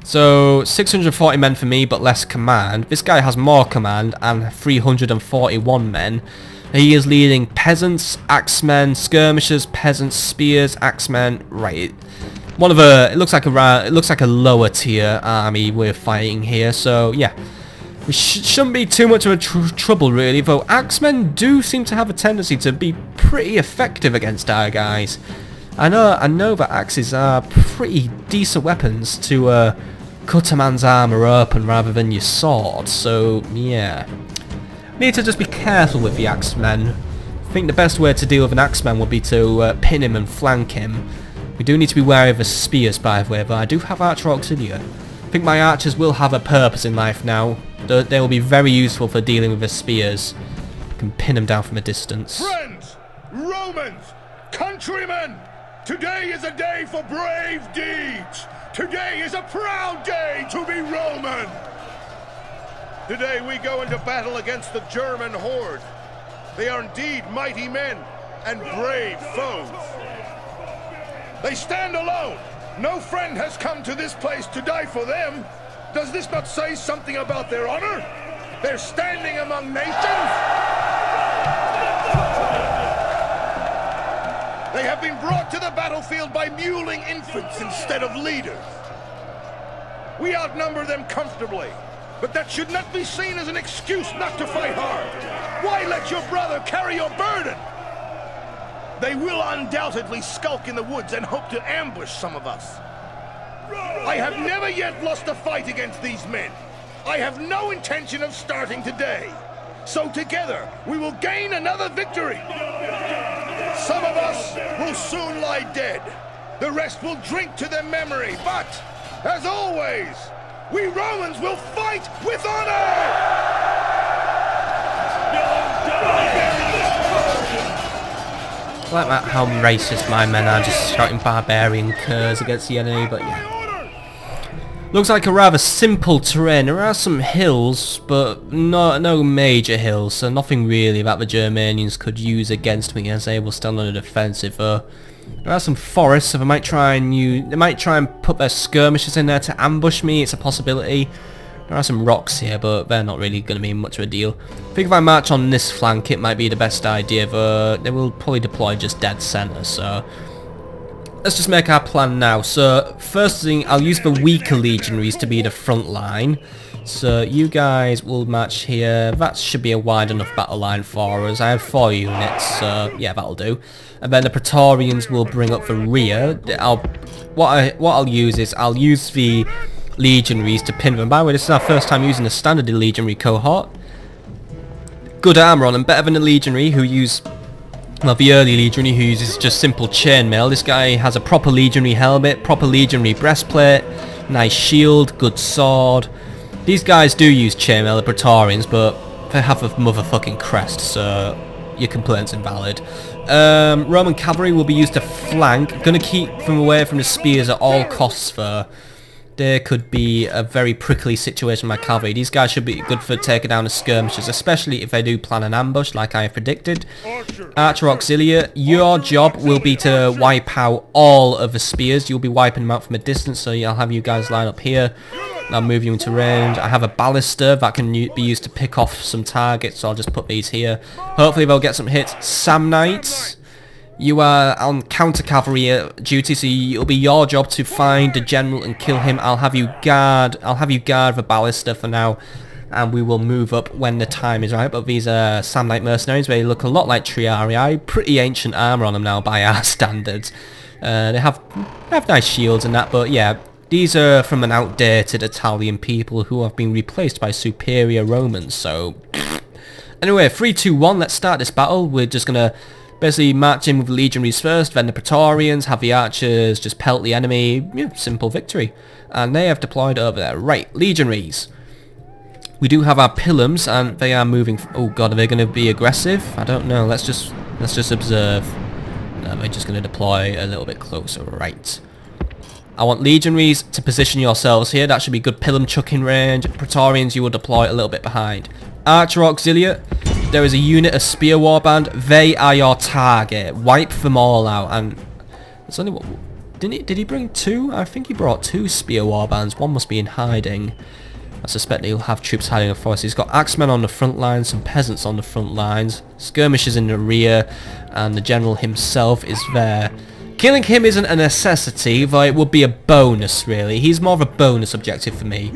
So 640 men for me, but less command. This guy has more command and 341 men. He is leading peasants, axemen, skirmishers, peasants, spears, axemen. Right, one of it looks like a lower tier army we're fighting here. So yeah. We shouldn't be too much of a trouble really, though axemen do seem to have a tendency to be pretty effective against our guys. I know that axes are pretty decent weapons to cut a man's armour open rather than your sword, so yeah. Need to just be careful with the axemen. I think the best way to deal with an axeman would be to pin him and flank him. We do need to be wary of the spears by the way, but I do have Archer Auxilia. I think my archers will have a purpose in life now. They will be very useful for dealing with the spears. You can pin them down from a distance. Friends, Romans, countrymen, today is a day for brave deeds. Today is a proud day to be Roman. Today we go into battle against the German horde. They are indeed mighty men and brave foes. They stand alone. No friend has come to this place to die for them. Does this not say something about their honor? They're standing among nations. They have been brought to the battlefield by muling infants instead of leaders. We outnumber them comfortably, but that should not be seen as an excuse not to fight hard. Why let your brother carry your burden? They will undoubtedly skulk in the woods and hope to ambush some of us. I have never yet lost a fight against these men. I have no intention of starting today. So together, we will gain another victory. Some of us will soon lie dead. The rest will drink to their memory. But, as always, we Romans will fight with honor! I like that how racist my men are, just shouting barbarian curs against the enemy, but yeah. Looks like a rather simple terrain. There are some hills, but no major hills, so nothing really that the Germanians could use against me as they will stand on the defensive. There are some forests, so they might try and put their skirmishers in there to ambush me. It's a possibility. There are some rocks here, but they're not really going to be much of a deal. I think if I march on this flank, it might be the best idea, but they will probably deploy just dead center, so let's just make our plan now. So, first thing, I'll use the weaker legionaries to be the front line. So, you guys will march here. That should be a wide enough battle line for us. I have 4 units, so yeah, that'll do. And then the Praetorians will bring up the rear. What I'll use is, I'll use the legionaries to pin them. By the way, this is our first time using a standard legionary cohort. Good armor on them, better than the legionary who use... Well, the early legionary who uses just simple chainmail. This guy has a proper legionary helmet, proper legionary breastplate, nice shield, good sword. These guys do use chainmail, the Praetorians, but they have a motherfucking crest, so your complaint's invalid. Roman cavalry will be used to flank. Gonna keep them away from the spears at all costs though. There could be a very prickly situation with my cavalry. These guys should be good for taking down the skirmishers, especially if they do plan an ambush like I have predicted. Archer Auxilia, your job will be to wipe out all of the spears. You'll be wiping them out from a distance, so I'll have you guys line up here. I'll move you into range. I have a ballista that can be used to pick off some targets, so I'll just put these here. Hopefully they'll get some hits. Samnites, you are on counter cavalry duty, so it'll be your job to find the general and kill him. I'll have you guard the ballista for now, and we will move up when the time is right. But these are Samnite mercenaries. They look a lot like Triarii. Pretty ancient armor on them now by our standards. They have nice shields and that, but yeah, these are from an outdated Italian people who have been replaced by superior Romans. So Anyway, 3, 2, 1, let's start this battle. We're just going to basically march in with the legionaries first, then the Praetorians, have the archers just pelt the enemy. Yeah, simple victory. And they have deployed over there. Right, legionaries. We do have our pilums, and they are moving. Oh god, are they going to be aggressive? I don't know. Let's just observe. No, they're just going to deploy a little bit closer. Right. I want legionaries to position yourselves here. That should be good pilum chucking range. Praetorians, you will deploy a little bit behind. Archer auxiliate. There is a unit of spear warband. They are your target. Wipe them all out. And there's only one. Did he bring 2? I think he brought 2 spear warbands. One must be in hiding. I suspect he'll have troops hiding in the forest. He's got axemen on the front lines, some peasants on the front lines, skirmishers in the rear, and the general himself is there. Killing him isn't a necessity, though it would be a bonus, really. He's more of a bonus objective for me.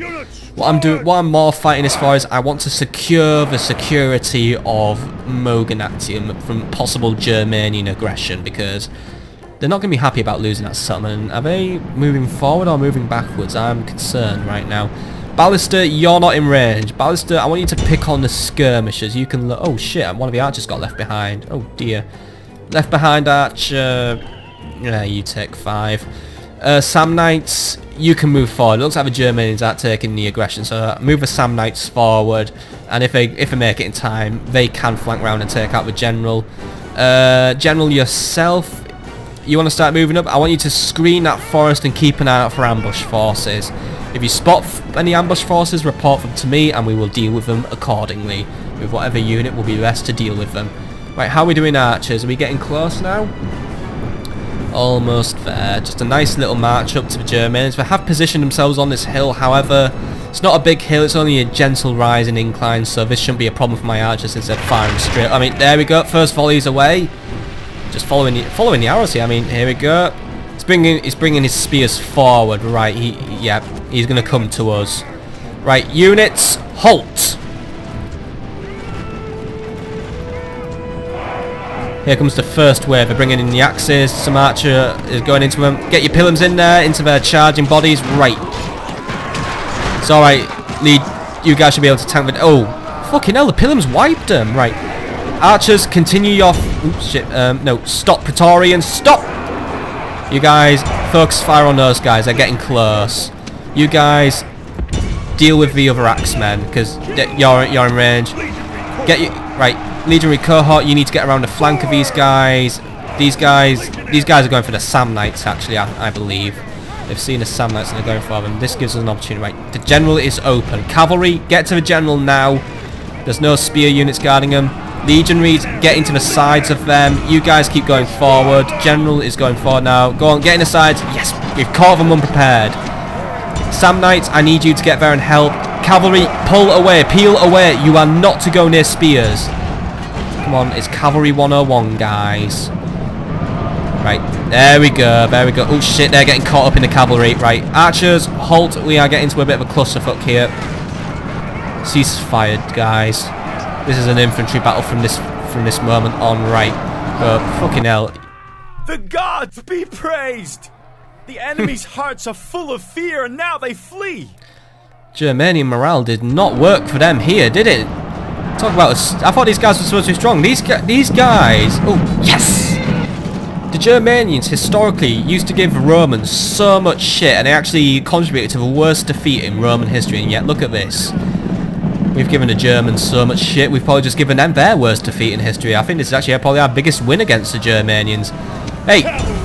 What I'm more fighting as far as I want to secure the security of Mogonatium from possible Germanian aggression, because they're not going to be happy about losing that settlement. Are they moving forward or moving backwards? I'm concerned right now. Ballister, you're not in range. Ballister, I want you to pick on the skirmishers. You can oh shit, one of the archers got left behind. Oh dear. Left behind archer. Yeah, you take 5. Samnites, you can move forward. It looks like the Germans are taking the aggression, so move the Samnites forward, and if they make it in time, they can flank round and take out the general. General yourself, you want to start moving up? I want you to screen that forest and keep an eye out for ambush forces. If you spot any ambush forces, report them to me and we will deal with them accordingly. With whatever unit will be best to deal with them. Right, how are we doing archers? Are we getting close now? Almost there. Just a nice little march up to the Germans. They have positioned themselves on this hill, however, it's not a big hill, it's only a gentle rising incline, so this shouldn't be a problem for my archers since they're firing straight. I mean, there we go, first volley's away. Just following the arrows here. I mean, here we go. He's bringing his spears forward. Right, he's going to come to us. Right, units, halt. Here comes the first wave. They're bringing in the axes. Some archer is going into them. Get your pilums in there, into their charging bodies. Right. It's alright. You guys should be able to tank the... Oh, fucking hell, the pilums wiped them. Right. Archers, continue your... Oops, shit. No, stop, Praetorians. Stop! You guys, focus fire on those guys. They're getting close. You guys, deal with the other axemen, because you're in range. Get you... Right. Legionary cohort, you need to get around the flank of these guys. These guys are going for the Samnites, actually, I believe. They've seen the Samnites and they're going for them. This gives us an opportunity. Right, the general is open. Cavalry, get to the general now. There's no spear units guarding them. Legionaries, get into the sides of them. You guys keep going forward. General is going forward now. Go on, get in the sides. Yes, we've caught them unprepared. Samnites, I need you to get there and help. Cavalry, pull away, peel away. You are not to go near spears. Come on, it's Cavalry 101, guys. Right, there we go, there we go. Oh shit, they're getting caught up in the cavalry. Right, archers, halt. We are getting to a bit of a clusterfuck here. Cease-fired, guys. This is an infantry battle from this moment on. Right, fucking hell. The gods be praised! The enemy's hearts are full of fear, and now they flee. Germanian morale did not work for them here, did it? Talk about I thought these guys were supposed to be strong. These guys. Oh yes! The Germanians historically used to give Romans so much shit, and they actually contributed to the worst defeat in Roman history. And yet, look at this. We've given the Germans so much shit. We've probably just given them their worst defeat in history. I think this is actually probably our biggest win against the Germanians. Hey,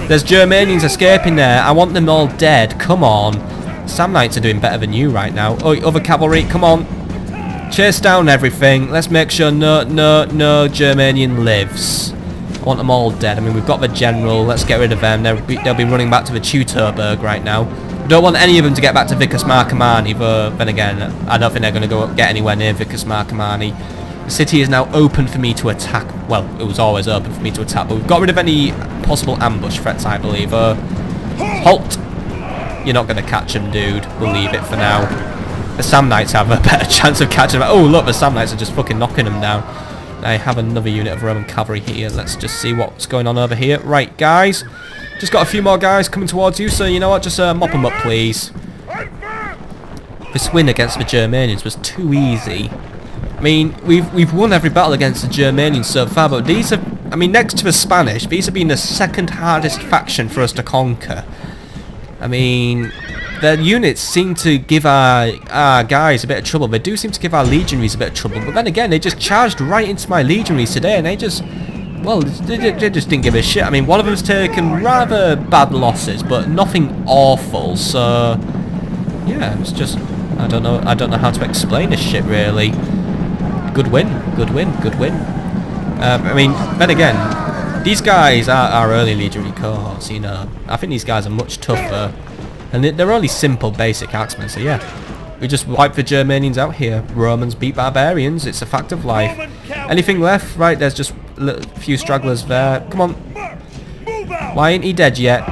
there's Germanians escaping there. I want them all dead. Come on. Samnites are doing better than you right now. Oh, other cavalry, come on. Chase down everything. Let's make sure no Germanian lives. I want them all dead. I mean, we've got the general. Let's get rid of them. They'll be running back to the Teutoburg right now. We don't want any of them to get back to Vicus Marcomanni, but then again, I don't think they're going to get anywhere near Vicus Marcomanni. The city is now open for me to attack. Well, it was always open for me to attack, but we've got rid of any possible ambush threats, I believe. Halt! You're not going to catch them, dude. We'll leave it for now. The Samnites have a better chance of catching them. Oh, look, the Samnites are just fucking knocking them down. I have another unit of Roman cavalry here. Let's just see what's going on over here. Right, guys. Just got a few more guys coming towards you, so you know what? Just mop them up, please. This win against the Germanians was too easy. I mean, we've won every battle against the Germanians so far, but these have, I mean, next to the Spanish, these have been the second hardest faction for us to conquer. I mean, their units seem to give our guys a bit of trouble. They do seem to give our legionaries a bit of trouble, but then again, they just charged right into my legionaries today, and they just, well, they just didn't give a shit. I mean, one of them's taken rather bad losses, but nothing awful, so yeah, it's just, I don't know how to explain this shit, really. Good win, good win, good win. I mean, then again, these guys are our early legionary cohorts, you know. I think these guys are much tougher, and they're only simple, basic axemen, so yeah. We just wiped the Germanians out here. Romans beat barbarians, it's a fact of life. Anything left? Right, there's just a few stragglers there. Come on. Why ain't he dead yet?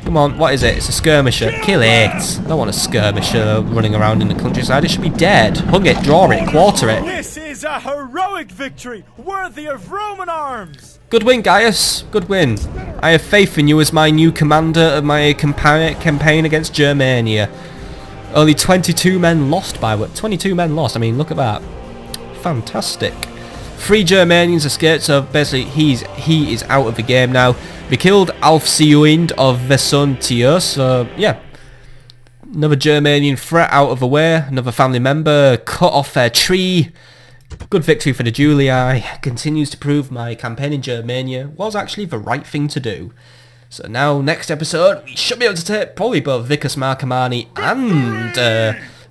Come on, what is it? It's a skirmisher. Kill it. I don't want a skirmisher running around in the countryside. It should be dead. Hug it, draw it, quarter it. This is a heroic victory, worthy of Roman arms. Good win, Gaius. Good win. I have faith in you as my new commander of my campaign against Germania. Only 22 men lost by what? 22 men lost. I mean, look at that. Fantastic. 3 Germanians escaped, so basically he is out of the game now. We killed Alfsiuind of Vesuntius, so yeah. Another Germanian threat out of the way. Another family member cut off their tree. Good victory for the Julii. Continues to prove my campaign in Germania was actually the right thing to do. So now, next episode, we should be able to take probably both Vicus Marcomanni and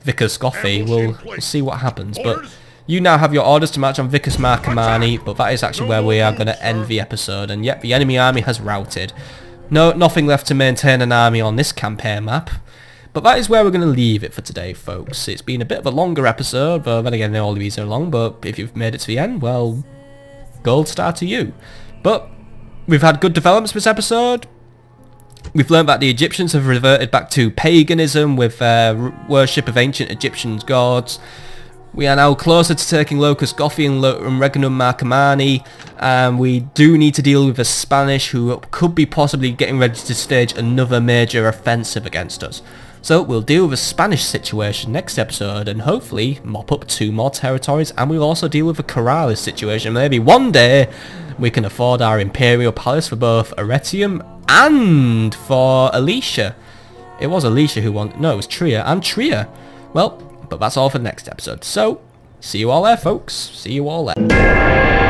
Vicus Scoffi. We'll see what happens, but you now have your orders to march on Vicus Marcomanni, but that is actually where we are going to end the episode. And yep, the enemy army has routed. Nothing left to maintain an army on this campaign map. But that is where we're going to leave it for today, folks. It's been a bit of a longer episode, but then again, all of these are long, but if you've made it to the end, well, gold star to you. But we've had good developments this episode. We've learned that the Egyptians have reverted back to paganism with worship of ancient Egyptian gods. We are now closer to taking Locus Goffi and Regnum Marcomanni, and we do need to deal with the Spanish, who could be possibly getting ready to stage another major offensive against us. So we'll deal with the Spanish situation next episode and hopefully mop up 2 more territories, and we'll also deal with the Corralis situation. Maybe one day we can afford our Imperial Palace for both Arretium and for Alicia. It was Alicia who wanted, no, it was Trier and Trier. Well, but that's all for the next episode. So, see you all there, folks. See you all there.